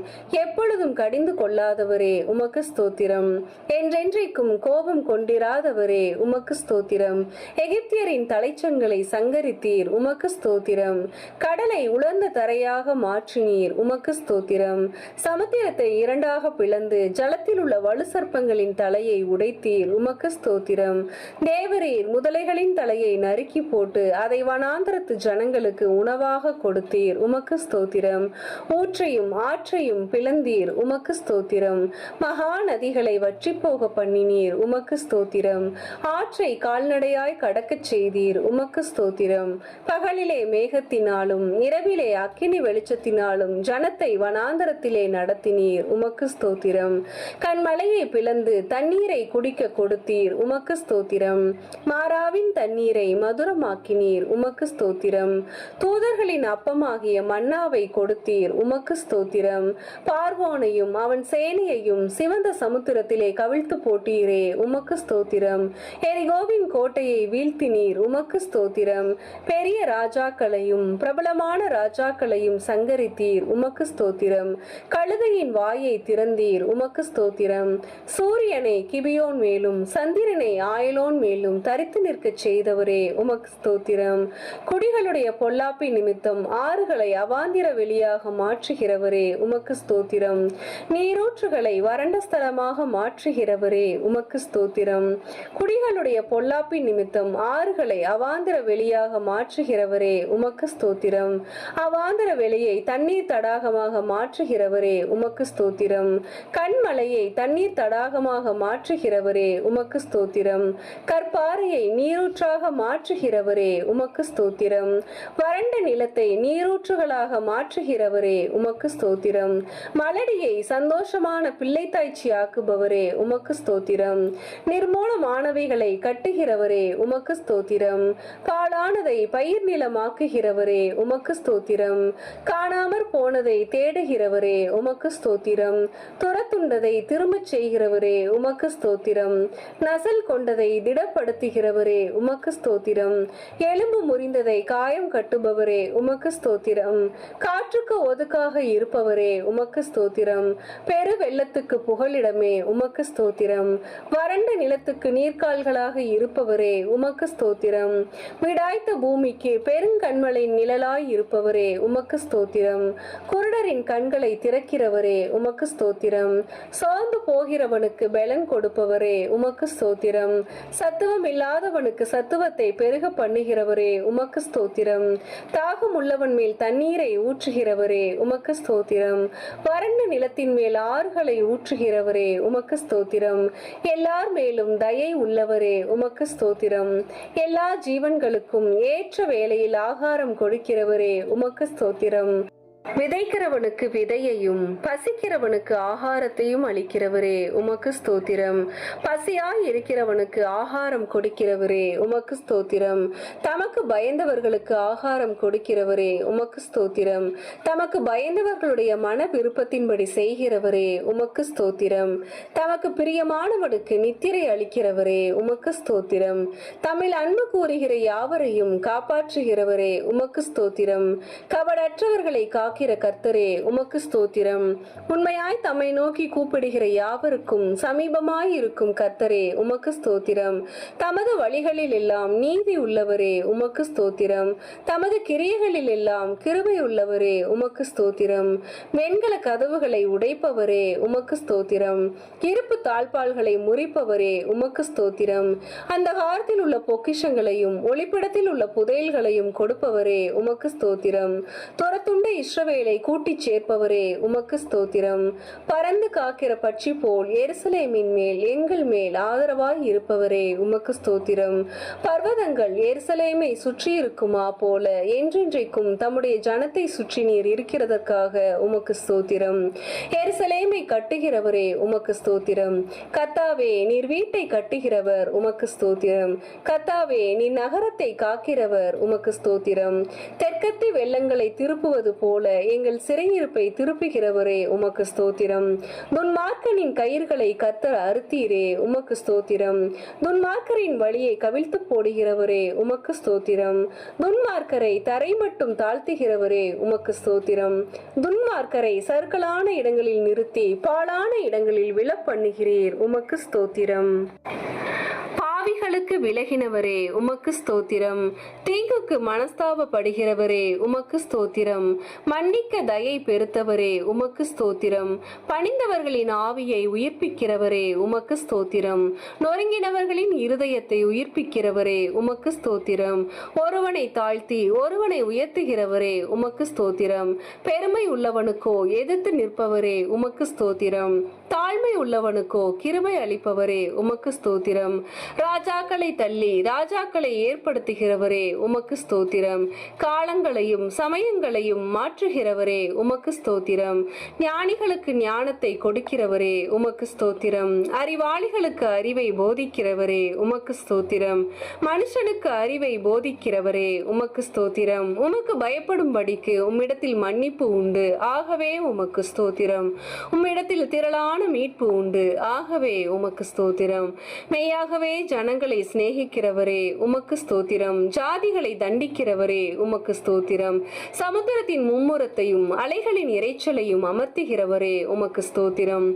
எப்பொழுதும் கடிந்து கொள்ளாதவரே உமக்கு ஸ்தோத்திரம். என்றென்றைக்கும் கோபம் கொண்டிராதவரே உமக்கு ஸ்தோத்திரம். எகிப்தியரின் தலைச்சன்களை சங்கரித்தீர் உமக்கு ஸ்தோத்திரம். கடலை உலர்ந்த தரையாக மாற்றினீர் உமக்கு ஸ்தோத்திரம். சமுத்திரத்தை இரண்டாக பிளந்து ஜலத்தில் உள்ள வலு சர்ப்பங்களின் தலையை உடைத்தீர் உமக்கு ஸ்தோத்திரம். தேவரீர் முதலைகளின் தலையை நறுக்கி போட்டு அதை வனாந்தரத்து ஜனங்களுக்கு உணவாக கொடுத்தீர் உமக்கு ஸ்தோத்திரம். ஊற்றையும் ஆற்றையும் பிளந்தீர் உமக்கு ஸ்தோத்திரம். மகா நதிகளை வற்றி போக பண்ணினீர் உமக்கு ஸ்தோத்திரம். ஆற்றை கால்நடையாய் கடக்கச் செய்தீர் உமக்கு ஸ்தோத்திரம். பகலிலே மேகத்தினாலும் இரவிலே அக்கினி வெளிச்சத்தினாலும் ஜனத்தை வனாந்தரத்திலே நடத்தினீர் உமக்கு ஸ்தோத்திரம். கண்மலையை பிளந்து தண்ணீரை குடிக்க கொடுத்தீர் உமக்கு ஸ்தோத்திரம். மாறாவின் தண்ணீரை மதுரமாக்கினீர் உமக்கு ஸ்தோத்திரம். தூதர்களின் அப்பமாகிய மன்னாவை கொடுத்தீர் உமக்கு ஸ்தோத்திரம். பார்வோனையும் அவன் சேனையையும் சிவந்த சமுத்திரத்திலே கவிழ்த்து போட்டீரே உமக்கு ஸ்தோத்திரம். எரிகோவின் கோட்டையை வீழ்த்தினீர் உமக்கு ஸ்தோத்திரம். பெரிய ராஜாக்களையும் பிரபலமான ராஜாக்களையும் சங்கரித்தீர் உமக்கு ஸ்தோத்திரம். கழுதையின் வாயை திறந்தீர் உமக்கு ஸ்தோத்திரம். ஸ்தோத்திரம். சூரியனை கிபியோன் மேலும் சந்திரனை ஆயலோன் மேலும் தரித்து நிற்கச் செய்தவரே உமக்கு ஸ்தோத்திரம். குடிகளுடைய பொல்லாப்பி நிமித்தம் ஆறுகளை அவாந்திர வெளியாக மாற்றுகிறவரே உமக்கு ஸ்தோத்திரம். நீரூற்றுகளை வறண்ட ஸ்தலமாக மாற்றுகிறவரே உமக்கு ஸ்தோத்திரம். குடிகளுடைய பொல்லாப்பி நிமித்தம் ஆறுகளை அவாந்திர வெளியாக மாற்றுகிறவரே உமக்கு ஸ்தோத்திரம். அவாந்திர வெளியை தண்ணீர் தடாகமாக மாற்றுகிறவரே உமக்கு ஸ்தோத்திரம். கண்மலையை தண்ணீர் தடாகமாக மாற்றுகிறவரே உமக்கு ஸ்தோத்திரம். கற்பாறையை நீரூற்றாக மாற்றுகிறவரே உமக்கு ஸ்தோத்திரம். வறண்ட நிலத்தை நீரூற்றுகளாக மாற்றுகிறவரே உமக்கு ஸ்தோத்திரம். மலடியை சந்தோஷமான பிள்ளைத்தாய்ச்சி ஆக்குபவரே உமக்கு ஸ்தோத்திரம். நிர்மூலமானவைகளை கட்டுகிறவரே உமக்கு ஸ்தோத்திரம். பாழானதை பயிர் நிலமாக்குகிறவரே உமக்கு ஸ்தோத்திரம். காணாமற் போனதை தேடுகிறவரே உமக்கு ஸ்தோத்திரம். துரத்துண்டதை திரும்பச் செய்கிறவரே உமக்கு ஸ்தோத்திரம். நசல் கொண்டதை திடப்படுத்துகிறவரே உமக்கு ஸ்தோத்திரம். எலும்பு முறிந்ததை காயம் கட்டுபவரே உமக்கு ஸ்தோத்திரம். காற்றுக்கு ஒதுக்காக இருப்பவரே உமக்கு ஸ்தோத்திரம். பெரு வெள்ளத்துக்கு புகலிடமே உமக்கு ஸ்தோத்திரம். வறண்ட நிலத்துக்கு நீர்க்கால்களாக இருப்பவரே உமக்கு ஸ்தோத்திரம். விடாய்த்த பூமிக்கு பெருங்கண்மலை நிழலாய் இருப்பவரே உமக்கு ஸ்தோத்திரம். குருடரின் கண்களை திறக்கிறவரே உமக்கு ஸ்தோத்திரம். சோர்ந்து போகிறவனுக்கு பலன் கொடுப்பவரே உமக்கு ஸ்தோத்திரம். சத்துவம் இல்லாதவனுக்கு சத்துவத்தை பெருக பண்ணுகிறவரே உமக்கு ஸ்தோத்திரம். தாகம் உள்ளவன் மேல் தண்ணீரை ஊற்றுகிறவரே உமக்கு ஸ்தோத்திரம். வறண்ட நிலத்தின் மேல் ஆறுகளை ஊற்றுகிறவரே உமக்கு ஸ்தோத்திரம். எல்லார் மேலும் தயை உள்ளவரே உமக்கு ஸ்தோத்திரம். எல்லா ஜீவன்களுக்கும் ஏற்ற வேளையில் ஆகாரம் கொடுக்கிறவரே உமக்கு ஸ்தோத்திரம். விதைக்கிறவனுக்கு விதையையும் பசிக்கிறவனுக்கு ஆகாரத்தையும் அளிக்கிறவரே உமக்கு ஸ்தோத்திரம். பசியாய் இருக்கிறவனுக்கு ஆகாரம் கொடுக்கிறவரே உமக்கு ஸ்தோத்திரம். தமக்கு பயந்தவர்களுக்கு ஆகாரம் கொடுக்கிறவரே உமக்கு ஸ்தோத்திரம். தமக்கு பயந்தவர்களுடைய மன விருப்பத்தின்படி செய்கிறவரே உமக்கு ஸ்தோத்திரம். தமக்கு பிரியமானவனுக்கு நித்திரை அளிக்கிறவரே உமக்கு ஸ்தோத்திரம். தமிழ் அன்பு கூறுகிற யாவரையும் காப்பாற்றுகிறவரே உமக்கு ஸ்தோத்திரம். கபடற்றவர்களை கர்த்தரே உமக்கு ஸ்தோத்திரம். உண்மையாய் தம்மை நோக்கி கூப்பிடுகிற யாவருக்கும் சமீபமாய் இருக்கும் கர்த்தரே உமக்கு ஸ்தோத்திரம். தமது வழிகளில் எல்லாம் நீதி உள்ளவரே உமக்கு ஸ்தோத்திரம். தமது கிரியைகளில் எல்லாம் கிருபை உள்ளவரே உமக்கு ஸ்தோத்திரம். வெண்கல கதவுகளை உடைப்பவரே உமக்கு ஸ்தோத்திரம். இருப்பு தாழ்பால்களை முறிப்பவரே உமக்கு ஸ்தோத்திரம். அந்த காலத்தில் உள்ள பொக்கிஷங்களையும் ஒளிப்பிடத்தில் உள்ள புதையல்களையும் கொடுப்பவரே உமக்கு ஸ்தோத்திரம். துரத்துண்ட இஸ்ரவேலை கூட்டிச் சேர்ப்பவரே உமக்கு ஸ்தோத்திரம். பறந்து காக்கிற பட்சி போல் எருசலேமின் மேல் எங்கள் மேல் ஆதரவாய் இருப்பவரே உமக்கு ஸ்தோத்திரம். பர்வதங்கள் எருசலேமை சுற்றி இருக்குமா போல என்றென்றைக்கும் தம்முடைய ஜனத்தை சுற்றி நீர் இருக்கிறதற்காக உமக்கு ஸ்தோத்திரம். எருசலேமை கட்டுகிறவரே உமக்கு ஸ்தோத்திரம். கர்த்தாவே நீர் வீட்டை கட்டுகிறவர் உமக்கு ஸ்தோத்திரம். கர்த்தாவே நீர் நகரத்தை காக்கிறவர் உமக்கு ஸ்தோத்திரம். தெற்கத்தி வெள்ளங்களை திருப்புவது போல எங்கள் சிறையிருப்பை திருப்புகிறவரே உமக்கு ஸ்தோத்திரம். துன்மார்க்கனின் கயிர்களை கர்த்தர் அறுத்தீரே உமக்கு ஸ்தோத்திரம். துன்மார்க்கரின் வழியை கவிழ்த்து போடுகிறவரே உமக்கு ஸ்தோத்திரம். துன்மார்க்கரை தரை மட்டும் தாழ்த்துகிறவரே உமக்கு ஸ்தோத்திரம். துன்மார்க்கரை சறுக்கலான இடங்களில் நிறுத்தி பாழான இடங்களில் விழப்பண்ணுகிறீர் உமக்கு ஸ்தோத்திரம். பாவிகளுக்கு விலகினவரே உமக்கு ஸ்தோத்திரம். தீங்குக்கு மனஸ்தாபப்படுகிறவரே உமக்கு ஸ்தோத்திரம். மன்னிக்க தயை பெருத்தவரே உமக்கு ஸ்தோத்திரம். பணிந்தவர்களின் ஆவியை உயிர்ப்பிக்கிறவரே உமக்கு ஸ்தோத்திரம். நொறுங்கினவர்களின் இருதயத்தை உயிர்ப்பிக்கிறவரே உமக்கு ஸ்தோத்திரம். ஒருவனை தாழ்த்தி ஒருவனை உயர்த்துகிறவரே உமக்கு ஸ்தோத்திரம். பெருமை உள்ளவனுக்கோ எதிர்த்து நிற்பவரே உமக்கு ஸ்தோத்திரம். தாழ்மை உள்ளவனுக்கோ கிருபை அளிப்பவரே உமக்கு ஸ்தோத்திரம். ராஜாக்களை தள்ளி ராஜாக்களை ஏற்படுத்துகிறவரே உமக்கு ஸ்தோத்திரம். காலங்களையும் சமயங்களையும் மாற்றுகிறவரே உமக்கு ஸ்தோத்திரம். ஞானிகளுக்கு ஞானத்தை கொடுக்கிறவரே உமக்கு ஸ்தோத்திரம். அறிவாளிகளுக்கு அறிவை போதிக்கிறவரே உமக்கு ஸ்தோத்திரம். மனுஷனுக்கு அறிவை போதிக்கிறவரே உமக்கு ஸ்தோத்திரம். உமக்கு பயப்படும்படிக்கு உம்மிடத்தில் மன்னிப்பு உண்டு, ஆகவே உமக்கு ஸ்தோத்திரம். உம்மிடத்தில் திரளான மீட்பு உண்டு, ஆகவே உமக்கு ஸ்தோத்திரம். மெய்யாகவே ஜனங்கள் நல்லவர்களை சிநேகிக்கிறவரே உமக்கு ஸ்தோத்திரம். ஜாதிகளை தண்டிக்கிறவரே உமக்கு ஸ்தோத்திரம். சமுத்திரத்தின் மும்முரத்தையும் அலைகளின் இரைச்சலையும் அமர்த்துகிறவரே உமக்கு ஸ்தோத்திரம்.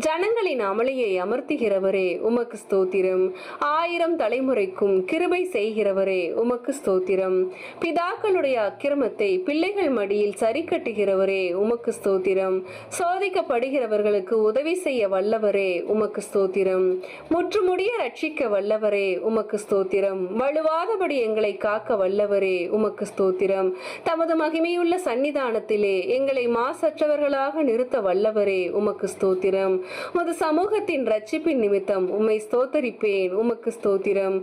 ஜனங்களின் அமளியை அமர்த்துகிறவரே உமக்கு ஸ்தோத்திரம். 1000 தலைமுறைக்கும் கிருபை செய்கிறவரே உமக்கு ஸ்தோத்திரம். பிதாக்களுடைய அக்கிரமத்தை பிள்ளைகள் மடியில் சரி கட்டுகிறவரே உமக்கு ஸ்தோத்திரம். சோதிக்கப்படுகிறவர்களுக்கு உதவி செய்ய வல்லவரே உமக்கு ஸ்தோத்திரம். முற்றுமுடிய ரட்சிக்க வல்லவரே உமக்கு ஸ்தோத்திரம். வலுவாதபடி எங்களை காக்க வல்லவரே உமக்கு ஸ்தோத்திரம். தமது மகிமையுள்ள சன்னிதானத்திலே எங்களை மாசற்றவர்களாக நிறுத்த வல்லவரே உமக்கு ஸ்தோத்திரம். உமது சமூகத்தின் ரட்சிப்பின் நிமித்தம் உம்மை ஸ்தோத்தரிப்பேன் உமக்கு ஸ்தோத்திரம்.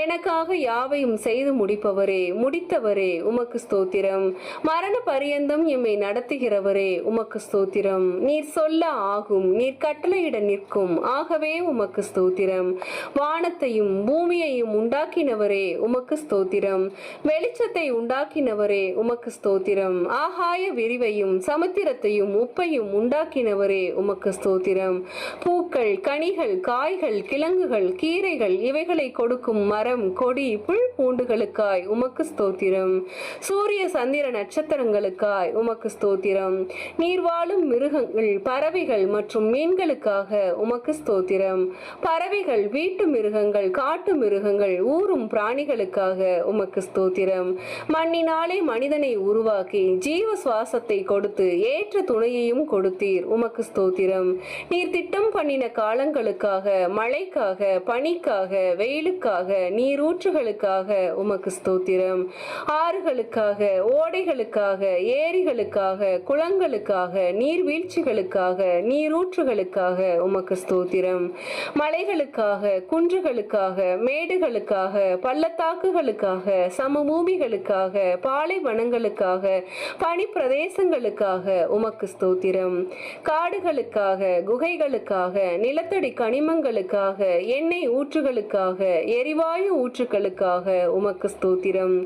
எனக்காக யாவையும் செய்து முடிப்பவரே முடித்தவரே உமக்கு ஸ்தோத்திரம். மரண பரியந்தம் எம்மை நடத்துகிறவரே உமக்கு ஸ்தோத்திரம். நீர் சொல்ல ஆகும், நீர் கட்டளையிட நிற்கும், ஆகவே உமக்கு ஸ்தோத்திரம். வானத்தையும் பூமியையும் உண்டாக்கினவரே உமக்கு ஸ்தோத்திரம். வெளிச்சத்தை உண்டாக்கினவரே உமக்கு ஸ்தோத்திரம். ஆகாய விரிவையும் சமுத்திரத்தையும் உப்பையும் உண்டாக்கினவரே உமக்கு ஸ்தோத்திரம். பூக்கள், கனிகள், காய்கள், கிழங்குகள், கீரைகள் இவைகளை கொடுக்கும் மரம், கொடி, புல் பூண்டுகளுக்காய் உமக்கு ஸ்தோத்திரம். சூரிய சந்திர நட்சத்திரங்களுக்காய் உமக்கு ஸ்தோத்திரம். நீர் வாழும் மிருகங்கள், பறவைகள் மற்றும் மீன்களுக்காக உமக்கு ஸ்தோத்திரம். பறவைகள், வீட்டு மிருகங்கள், காட்டு மிருகங்கள், ஊரும் பிராணிகளுக்காக உமக்கு ஸ்தோத்திரம். மண்ணினாலே மனிதனை உருவாக்கி ஜீவ சுவாசத்தை கொடுத்து ஏற்ற துணையையும் கொடுத்தீர் உமக்கு ஸ்தோத்திரம். நீர் திட்டம் பண்ணின காலங்களுக்காக, மழைக்காக, பனிக்காக, வெயிலுக்காக, நீரூற்றுகளுக்காக உமக்கு ஸ்தோத்திரம். ஆறுகளுக்காக, ஓடைகளுக்காக, ஏரிகளுக்காக, குளங்களுக்காக, நீர்வீழ்ச்சிகளுக்காக, நீரூற்றுகளுக்காக உமக்கு ஸ்தோத்திரம். மலைகளுக்காக, குன்றுகளுக்காக, மேடுகளுக்காக, பள்ளத்தாக்குகளுக்காக, சமபூமிகளுக்காக, பாலைவனங்களுக்காக, பனி பிரதேசங்களுக்காக உமக்கு ஸ்தோத்திரம். காடுகளுக்காக, குகைகளுக்காக, நிலத்தடி கனிமங்களுக்காக, எண்ணெய் ஊற்றுகளுக்காக, எரிவாயு ஊற்றுகளுக்காக உமக்கு ஸ்தோத்திரம்.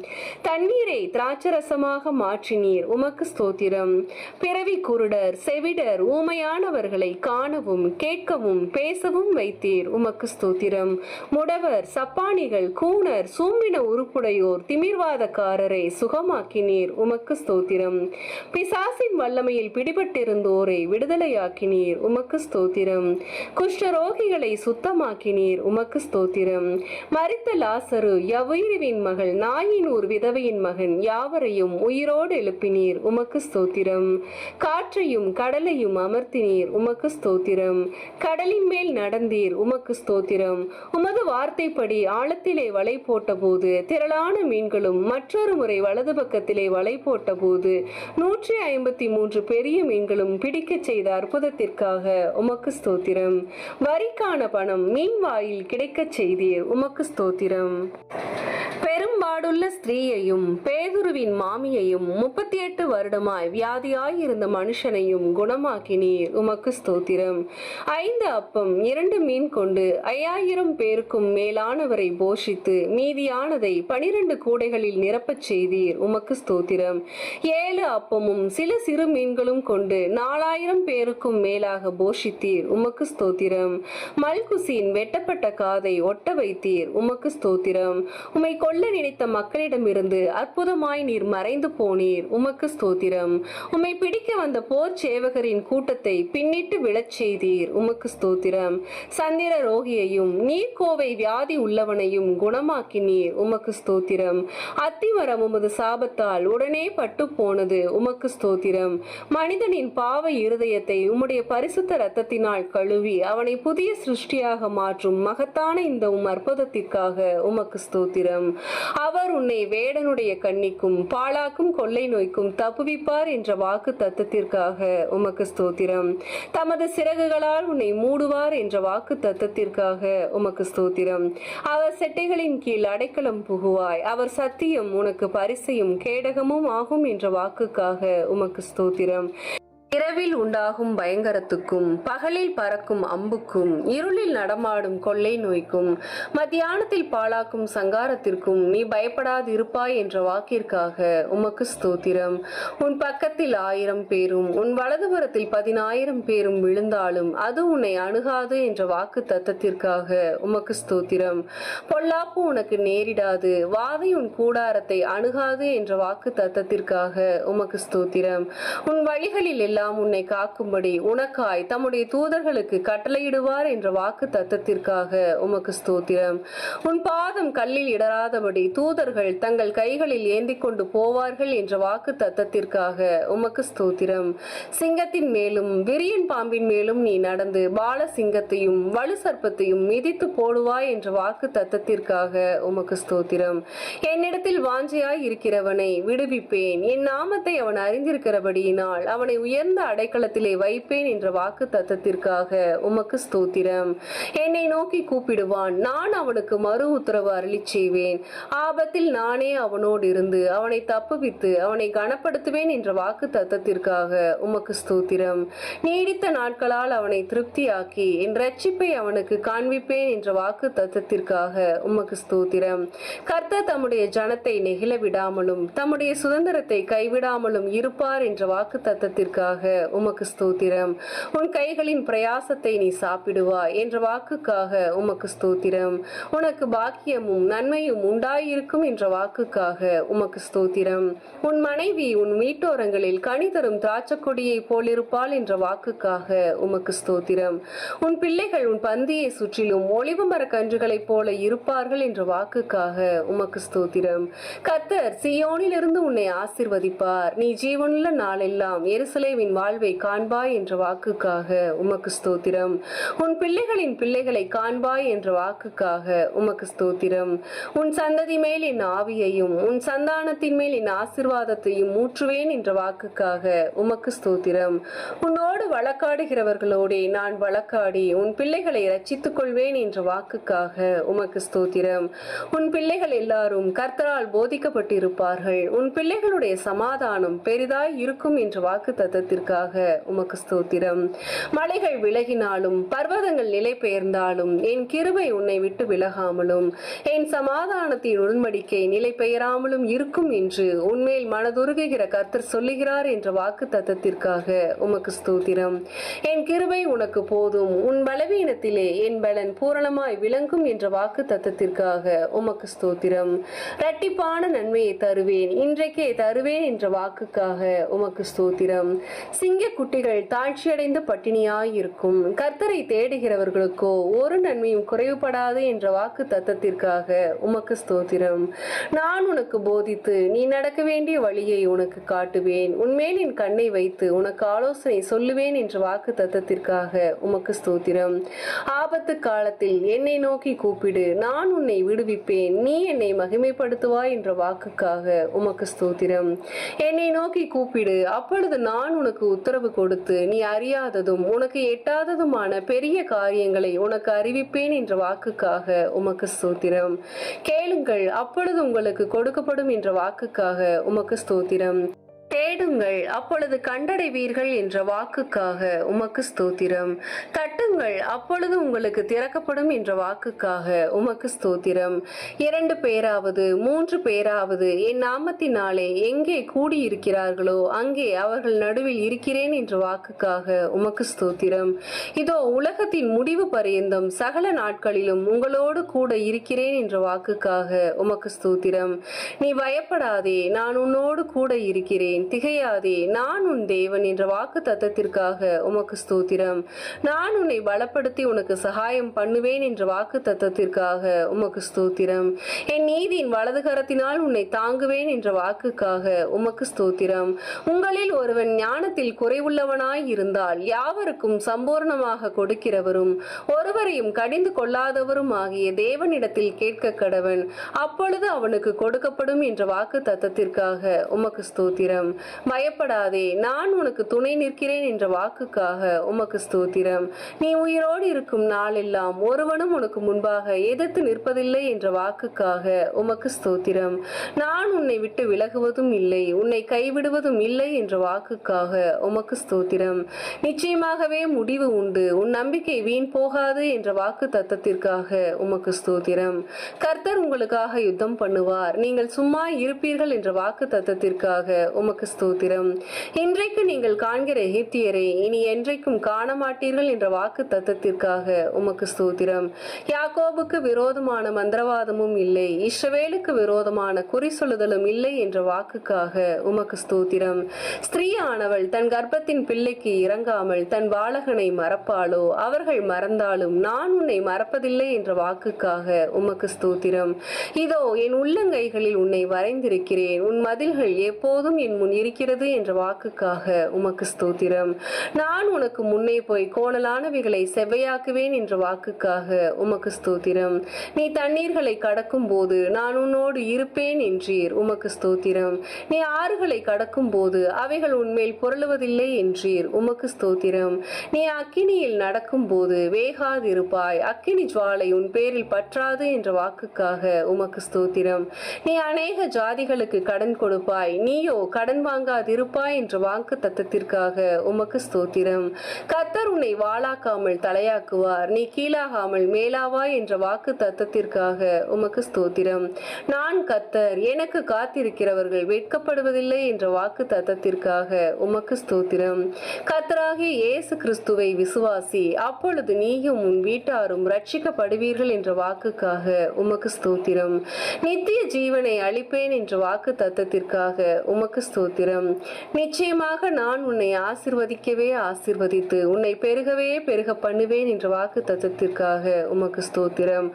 தண்ணீரை திராட்சரசமாக மாற்றினீர் உமக்கு ஸ்தோத்திரம். பிறவி குருடர், செவிடர், ஊமையானவர்களை காணவும் கேட்கவும் பேசவும் வைத்தீர் உமக்கு ஸ்தோத்திரம். முடவர், சப்பானிகள், கூணர், சூம்பின உருப்புடையோர், திமிர்வாதக்காரரை சுகமாக்கினீர் உமக்கு ஸ்தோத்திரம். பிசாசின் வல்லமையில் பிடிபட்டிருந்தோரை விடுதலையாக்கினீர் உமக்கு ஸ்தோத்திரம். குஷ்டரோகிகளை சுத்தமாக்கினீர் உமக்கு ஸ்தோத்திரம். மரித்த லாசரு, யவீருவின் மகள், நாயினூர் விதவையின் மகன் யாவரையும் உயிரோடு எழுப்பினீர் உமக்கு ஸ்தோத்திரம். காற்றையும் கடலையும் அமர்த்தினீர் உமக்கு ஸ்தோத்திரம். கடலின் மேல் நடந்தீர் உமக்கு ஸ்தோத்திரம். உமது வார்த்தைப்படி ஆழத்திலே வலை போட்டபோது திரளான மீன்களும் மற்றொரு முறை வலது பக்கத்திலே வலை போட்டபோது 153 பெரிய மீன்களும் பிடிக்கச் செய்த அற்புதத்திற்காக உமக்கு ஸ்தோத்திரம். வரிக்கான பணம் மீன் வாயில் கிடைக்கச் செய்தீர் உமக்கு ஸ்தோத்திரம். பெரும்பாடுள்ள ஸ்திரீயையும் பேதுருவின் மாமியையும் 38 வருடமாய் வியாதியாய் இருந்த மனுஷனையும் குணமாக்கினீர் உமக்கு ஸ்தோத்திரம். 5 அப்பம் 2 மீன் கொண்டு 5000 பேருக்கும் மேலானவரை போஷித்து மீதியானதை 12 கூடைகளில் நிரப்பச் செய்தீர் உமக்கு ஸ்தோத்திரம். 7 அப்பமும் சில சிறு மீன்களும் கொண்டு 4000 பேருக்கும் மேலாக போஷித்தீர் உமக்கு ஸ்தோத்திரம். மல்குசின் வெட்டப்பட்ட காதை ஒட்ட வைத்தீர் உமக்கு ஸ்தோத்திரம். உம்மை கொல்ல நினைத்த மக்களிடமிருந்து அற்புதமாய் நீர் மறைந்து போனீர் உமக்கு ஸ்தோத்திரம். உம்மை பிடிக்க வந்த போர் சேவகரின் கூட்டத்தை பின்னிட்டு விழச் செய்தீர் உமக்கு ஸ்தோத்திரம். சந்திர ரோகியையும் நீர்க்கோவை வியாதி உள்ளவனையும் குணமாக்கினீர் உமக்கு ஸ்தோத்திரம். அத்திமரம் உமது சாபத்தால் உடனே பட்டு போனது உமக்கு ஸ்தோத்திரம். மனிதனின் பாவ இருதயத்தை உம்முடைய பரிசுத்த இரத்தத்தினால் கழுவி அவனை புதிய சிருஷ்டியாக மாற்றும் மகத்தான இந்த அற்புதத்திற்காக உமக்கு ஸ்தோத்திரம். அவர் உன்னை வேடனுடைய கண்ணிக்கும் பாழாக்கும் கொள்ளை நோய்க்கும் தப்புவிப்பார் என்ற வாக்கு தத்தத்திற்காக உமக்கு ஸ்தோத்திரம். தமது சிறகுகளால் உன்னை மூடுவார் என்ற வாக்கு தத்தத்திற்காக உமக்கு ஸ்தோத்திரம். அவர் செட்டைகளின் கீழ் அடைக்கலம் புகுவாய், அவர் சத்தியம் உனக்கு பரிசையும் கேடகமும் ஆகும் என்ற வாக்குக்காக உமக்கு ஸ்தோத்திரம். இரவில் உண்டாகும் பயங்கரத்துக்கும் பகலில் பறக்கும் அம்புக்கும் இருளில் நடமாடும் கொள்ளை நோய்க்கும் மத்தியானத்தில் பாழாக்கும் சங்காரத்திற்கும் நீ பயப்படாதிருப்பாய் என்ற வாக்கிற்காக உமக்கு ஸ்தோத்திரம். உன் பக்கத்தில் 1000 பேரும் உன் வலதுபுறத்தில் 10,000 பேரும் விழுந்தாலும் அது உன்னை அணுகாது என்ற வாக்கு தத்தத்திற்காக உமக்கு ஸ்தோத்திரம். பொல்லாப்பு உனக்கு நேரிடாது, வாதை உன் கூடாரத்தை அணுகாது என்ற வாக்கு தத்தத்திற்காக உமக்கு ஸ்தோத்திரம். உன் வழிகளில் எல்லாம் உன்னை காக்கும்படி உனக்காய் தம்முடைய தூதர்களுக்கு கட்டளையிடுவார் என்ற வாக்கு தத்தத்திற்காக உமக்கு ஸ்தோத்திரம். உன் பாதம் கல்லில் இடராதபடி தூதர்கள் தங்கள் கைகளில் ஏந்தி கொண்டு போவார்கள் என்ற வாக்கு தத்தத்திற்காக உமக்கு ஸ்தோத்திரம். சிங்கத்தின் மேலும் விரியன் பாம்பின் மேலும் நீ நடந்து பால சிங்கத்தையும் வலு சர்ப்பத்தையும் மிதித்து போடுவாய் என்ற வாக்கு தத்தத்திற்காக உமக்கு ஸ்தோத்திரம். என்னிடத்தில் வாஞ்சையாய் இருக்கிறவனை விடுவிப்பேன், என் நாமத்தை அவன் அறிந்திருக்கிறபடியினால் அவனை உயர்ந்த அடைக்கலத்திலே வைப்பேன் என்ற வாக்கு தத்தத்திற்காக உமக்கு ஸ்தோத்திரம். என்னை நோக்கி கூப்பிடுவான், நான் அவனுக்கு மறு உத்தரவு அருளி செய்வேன். ஆபத்தில் நானே அவனோடு இருந்து அவனை தப்புவித்து அவனை கனப்படுத்துவேன் என்ற வாக்கு தத்தத்திற்காக உமக்கு ஸ்தோத்திரம். நீடித்த நாட்களால் அவனை திருப்தியாக்கி என் ரட்சிப்பை அவனுக்கு காண்பிப்பேன் என்ற வாக்கு தத்தத்திற்காக உமக்கு ஸ்தோத்திரம். கர்த்தர் தம்முடைய ஜனத்தை நெகிழ விடாமலும் தம்முடைய சுதந்திரத்தை கைவிடாமலும் இருப்பார் என்ற வாக்கு தத்தத்திற்காக உமக்கு ஸ்தோத்திரம். உன் கைகளின் பிரயாசத்தை நீ சாப்பிடுவாய் என்ற வாக்குக்காக உமக்கு ஸ்தோத்திரம். உனக்கு பாக்கியமும் நன்மையும் உண்டாயிருக்கும் என்ற வாக்குக்காக உமக்கு ஸ்தோத்திரம். உன் மனைவி உன் வீட்டோரங்களில் கனி தரும் திராட்சைக்கொடியை போலிருப்பாள் என்ற வாக்குக்காக உமக்கு ஸ்தோத்திரம். உன் பிள்ளைகள் உன் பந்தியை சுற்றிலும் ஒளிவு மர கன்றுகளைப் போல இருப்பார்கள் என்ற வாக்குக்காக உமக்கு ஸ்தோத்திரம். கர்த்தர் சீயோனிலிருந்து உன்னை ஆசீர்வதிப்பார், நீ ஜீவனுள்ள நாளெல்லாம் எருசலேமின் வாழ்வை காண்பாய் என்ற வாக்குக்காக உமக்கு ஸ்தோத்திரம். உன் பிள்ளைகளின் பிள்ளைகளை காண்பாய் என்ற வாக்குக்காக உமக்கு ஸ்தோத்திரம். உன் சந்ததி மேல் என் ஆவியையும் உன் சந்தானத்தின் மேல் என் ஆசீர்வாதத்தையும் ஊற்றுவேன் என்ற வாக்குக்காக உமக்கு ஸ்தோத்திரம். உன்னோடு வழக்காடுகிறவர்களோடே நான் வழக்காடி உன் பிள்ளைகளை ரட்சித்துக் கொள்வேன் என்ற வாக்குக்காக உமக்கு ஸ்தோத்திரம். உன் பிள்ளைகள் எல்லாரும் கர்த்தரால் போதிக்கப்பட்டிருப்பார்கள், உன் பிள்ளைகளுடைய சமாதானம் பெரிதாய் இருக்கும் என்ற வாக்கு தத்தத்திற்காக உமக்கு ஸ்தோத்திரம். மலைகள் விலகினாலும் பர்வதங்கள் நிலை பெயர்ந்தாலும் என் கிருபை உன்னை விட்டு விலகாமலும் என் சமாதானத்தின் உடன்படிக்கை நிலை பெயராமலும் இருக்கும் என்று உன்மேல் மனதுருகுகிற கர்த்தர் சொல்லுகிறார் என்ற வாக்கு தத்தத்திற்காக உமக்கு ஸ்தோத்திரம். என் கிருபை உனக்கு போதும், உன் பலவீனத்திலே என் பலன் பூரணமாய் விளங்கும் என்ற வாக்கு தத்தத்திற்காக உமக்கு ஸ்தோத்திரம். இரட்டிப்பான நன்மையை தருவேன், இன்றைக்கே தருவேன் என்ற வாக்குக்காக உமக்கு ஸ்தோத்திரம். சிங்க குட்டிகள் தாழ்ச்சியடைந்து பட்டினியாயிருக்கும், கர்த்தரை தேடுகிறவர்களுக்கோ ஒரு நன்மையும் குறைவுபடாது என்ற வாக்கு தத்தத்திற்காக உமக்கு ஸ்தோத்திரம். நான் உனக்கு போதித்து நீ நடக்க வேண்டிய வழியை உனக்கு காட்டுவேன், உன்மேல் என் கண்ணை வைத்து உனக்கு ஆலோசனை சொல்லுவேன் என்ற வாக்கு தத்தத்திற்காக உமக்கு ஸ்தோத்திரம். ஆபத்து காலத்தில் என்னை நோக்கி கூப்பிடு, நான் உன்னை விடுவிப்பேன், நீ என்னை மகிமைப்படுத்துவாய் என்ற வாக்குக்காக உமக்கு ஸ்தோத்திரம். என்னை நோக்கி கூப்பிடு, அப்பொழுது நான் உனக்கு உத்தரவு கொடுத்து நீ அறியாததும் உனக்கு எட்டாததுமான பெரிய காரியங்களை உனக்கு அறிவிப்பேன் என்ற வாக்குக்காக உமக்கு ஸ்தோத்திரம். கேளுங்கள், அப்பொழுது உங்களுக்கு கொடுக்கப்படும் என்ற வாக்குக்காக உமக்கு ஸ்தோத்திரம். தேடுங்கள், அப்பொழுது கண்டடைவீர்கள் என்ற வாக்குக்காக உமக்கு ஸ்தோத்திரம். தட்டுங்கள், அப்பொழுது உங்களுக்கு திறக்கப்படும் என்ற வாக்குக்காக உமக்கு ஸ்தோத்திரம். 2 பேராவது 3 பேராவது என் நாமத்தினாலே எங்கே கூடியிருக்கிறார்களோ அங்கே அவர்கள் நடுவில் இருக்கிறேன் என்ற வாக்குக்காக உமக்கு ஸ்தோத்திரம். இதோ உலகத்தின் முடிவு பரியந்தம் சகல நாட்களிலும் உங்களோடு கூட இருக்கிறேன் என்ற வாக்குக்காக உமக்கு ஸ்தோத்திரம். நீ பயப்படாதே, நான் உன்னோடு கூட இருக்கிறேன், திகையாதே, நான் உன் தேவன் என்ற வாக்கு தத்தத்திற்காக உமக்கு ஸ்தோத்திரம். நான் உன்னை பலப்படுத்தி உனக்கு சகாயம் பண்ணுவேன் என்ற வாக்கு தத்தத்திற்காக உமக்கு ஸ்தோத்திரம். என் நீதியின் வலது கரத்தினால் உன்னை தாங்குவேன் என்ற வாக்குக்காக உமக்கு ஸ்தோத்திரம். உங்களில் ஒருவன் ஞானத்தில் குறைவுள்ளவனாய் இருந்தால் யாவருக்கும் சம்பூர்ணமாக கொடுக்கிறவரும் ஒருவரையும் கடிந்து கொள்ளாதவரும் ஆகிய தேவனிடத்தில் கேட்க கடவன், அப்பொழுது அவனுக்கு கொடுக்கப்படும் என்ற வாக்கு தத்தத்திற்காக உமக்கு ஸ்தோத்திரம். பயப்படாதே, நான் உனக்கு துணை நிற்கிறேன் என்ற வாக்குக்காக உமக்கு ஸ்தோத்திரம். நீ உயிரோடு இருக்கும் நாளெல்லாம் ஒருவனும் உனக்கு முன்பாக எதிர்த்து நிற்பதில்லை என்ற வாக்குக்காக உமக்கு ஸ்தோத்திரம். நான் உன்னை விட்டு விலகுவதும் இல்லை, உன்னை கைவிடுவதும் இல்லை என்ற வாக்குக்காக உமக்கு ஸ்தோத்திரம். நிச்சயமாகவே முடிவு உண்டு, உன் நம்பிக்கை வீண் போகாது என்ற வாக்கு தத்தத்திற்காக உமக்கு ஸ்தோத்திரம். கர்த்தர் உங்களுக்காக யுத்தம் பண்ணுவார், நீங்கள் சும்மா இருப்பீர்கள் என்ற வாக்கு தத்தத்திற்காக உமக்கு ஸ்தோத்திரம். இன்றைக்கு நீங்கள் காண்கிற எகிப்தியரை இனி என்றைக்கும் காண மாட்டீர்கள் என்ற வாக்கு தத்தத்திற்காக உமக்கு ஸ்தோத்திரம். யாக்கோபுக்கு விரோதமான மந்திரவாதமும் இல்லை, இஸ்ரவேலுக்கு விரோதமான குறி சொல்லுதலும் இல்லை என்ற வாக்குக்காக உமக்கு ஸ்தோத்திரம். ஸ்திரீயானவள் தன் கர்ப்பத்தின் பிள்ளைக்கு இறங்காமல் தன் பாலகனை மறப்பாளோ? அவர்கள் மறந்தாலும் நான் உன்னை மறப்பதில்லை என்ற வாக்குக்காக உமக்கு ஸ்தோத்திரம். இதோ என் உள்ளங்கைகளில் உன்னை வரைந்திருக்கிறேன், உன் மதில்கள் எப்போதும் என் முன் இருக்கிறது என்ற வாக்குக்காக உமக்கு ஸ்தோத்திரம். நான் உனக்கு முன்னே போய் கோணலானவைகளை செவ்வையாக்குவேன் என்ற வாக்குக்காக உமக்கு ஸ்தோத்திரம். நீ தண்ணீர்களை கடக்கும் போது நான் உன்னோடு இருப்பேன் என்றீர், உமக்கு ஸ்தோத்திரம். நீ ஆறுகளை கடக்கும் போது அவைகள் உன்மேல் புரளுவதில்லை என்றீர், உமக்கு ஸ்தோத்திரம். நீ அக்கினியில் நடக்கும் போது வேகாதிருப்பாய், அக்கினி ஜுவாலை உன் பேரில் பற்றாது என்ற வாக்குக்காக உமக்கு ஸ்தோத்திரம். நீ அநேக ஜாதிகளுக்கு கடன் கொடுப்பாய், நீயோ கடன் வாங்காதிருப்பாய் என்ற வாக்கு தத்தத்திற்காக உமக்கு ஸ்தோத்திரம். கர்த்தர் உன்னை வாளாக்காமல் தலையாக்குவார், நீ கீழாகாமல் மேலாவாய் என்ற வாக்கு தத்தத்திற்காக உமக்கு ஸ்தோத்திரம். நான் கர்த்தர், எனக்கு காத்திருக்கிறவர்கள் வெட்கப்படுவதில்லை என்ற வாக்கு தத்தத்திற்காக உமக்கு ஸ்தோத்திரம். கர்த்தராகிய இயேசு கிறிஸ்துவை விசுவாசி, அப்பொழுது நீயும் உன் வீட்டாரும் ரட்சிக்கப்படுவீர்கள் என்ற வாக்குக்காக உமக்கு ஸ்தோத்திரம். நித்திய ஜீவனை அளிப்பேன் என்ற வாக்கு தத்தத்திற்காக உமக்கு ஸ்தோத்திரம். நிச்சயமாக நான் உன்னை ஆசிர்வதிக்கவே ஆசிர்வதித்து உன்னை பெருகவே பெருக பண்ணுவேன் என்ற வாக்கு தத்தத்திற்காக உமக்கு ஸ்தோத்திரம்.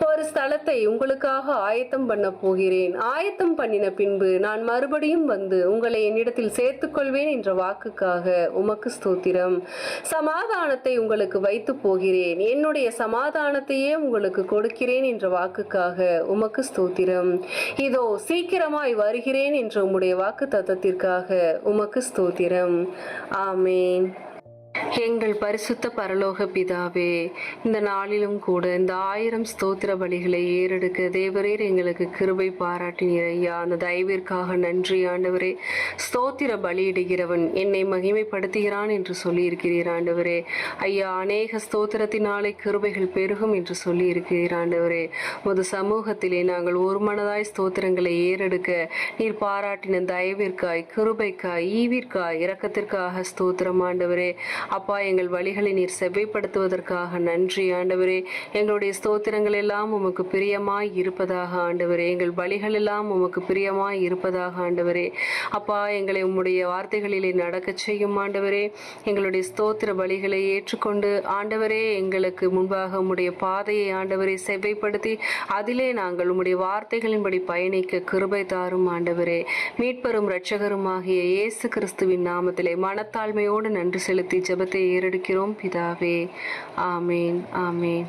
ஒரு ஸ்தலத்தை உங்களுக்காக ஆயத்தம் பண்ண போகிறேன், ஆயத்தம் பண்ணின பின்பு நான் மறுபடியும் வந்து உங்களை என்னிடத்தில் சேர்த்துக் கொள்வேன் என்ற வாக்குக்காக உமக்கு ஸ்தோத்திரம். சமாதானத்தை உங்களுக்கு வைத்து போகிறேன், என்னுடைய சமாதானத்தையே உங்களுக்கு கொடுக்கிறேன் என்ற வாக்குக்காக உமக்கு ஸ்தோத்திரம். இதோ சீக்கிரமாய் வருகிறேன் என்ற உம்முடைய வாக்கு தத்தத்திற்காக உமக்கு ஸ்தோத்திரம். ஆமேன். எங்கள் பரிசுத்த பரலோக பிதாவே, இந்த நாளிலும் கூட இந்த 1000 ஸ்தோத்திர பலிகளை ஏறெடுக்க தேவரீர் எங்களுக்கு கிருபை பாராட்டினீர் ஐயா. அந்த தயவிற்காக நன்றி ஆண்டவரே. ஸ்தோத்திர பலியிடுகிறவன் என்னை மகிமைப்படுத்துகிறான் என்று சொல்லியிருக்கிறீர் ஆண்டவரே. ஐயா, அநேக ஸ்தோத்திரத்தினாலே கிருபைகள் பெருகும் என்று சொல்லியிருக்கிறீர் ஆண்டவரே. உமது சமூகத்திலே நாங்கள் ஒரு மனதாய் ஸ்தோத்திரங்களை ஏறெடுக்க நீர் பாராட்டின தயவிற்காய், கிருபைக்காய், ஈவிற்காய், இரக்கத்திற்காக ஸ்தோத்திரம் ஆண்டவரே. அப்பா, எங்கள் வழிகளை நீர் செவ்வைப்படுத்துவதற்காக நன்றி ஆண்டவரே. எங்களுடைய ஸ்தோத்திரங்கள் எல்லாம் உமக்கு பிரியமாய் இருப்பதாக ஆண்டவரே. எங்கள் வழிகள் எல்லாம் உமக்கு பிரியமாய் இருப்பதாக ஆண்டவரே. அப்பா, எங்களை உம்முடைய வார்த்தைகளிலே நடக்க செய்யும் ஆண்டவரே. எங்களுடைய ஸ்தோத்திர பலிகளை ஏற்றுக்கொண்டு ஆண்டவரே, எங்களுக்கு முன்பாக உம்முடைய பாதையை ஆண்டவரை செவ்வைப்படுத்தி அதிலே நாங்கள் உம்முடைய வார்த்தைகளின்படி பயணிக்க கிருபை தாரும் ஆண்டவரே. மீட்பெரும் இரட்சகரும் ஆகிய இயேசு கிறிஸ்துவின் நாமத்திலே மனத்தாழ்மையோடு நன்றி செலுத்தி ஜெபத்தை ஏறெடுக்கிறோம் பிதாவே. ஆமேன். ஆமேன்.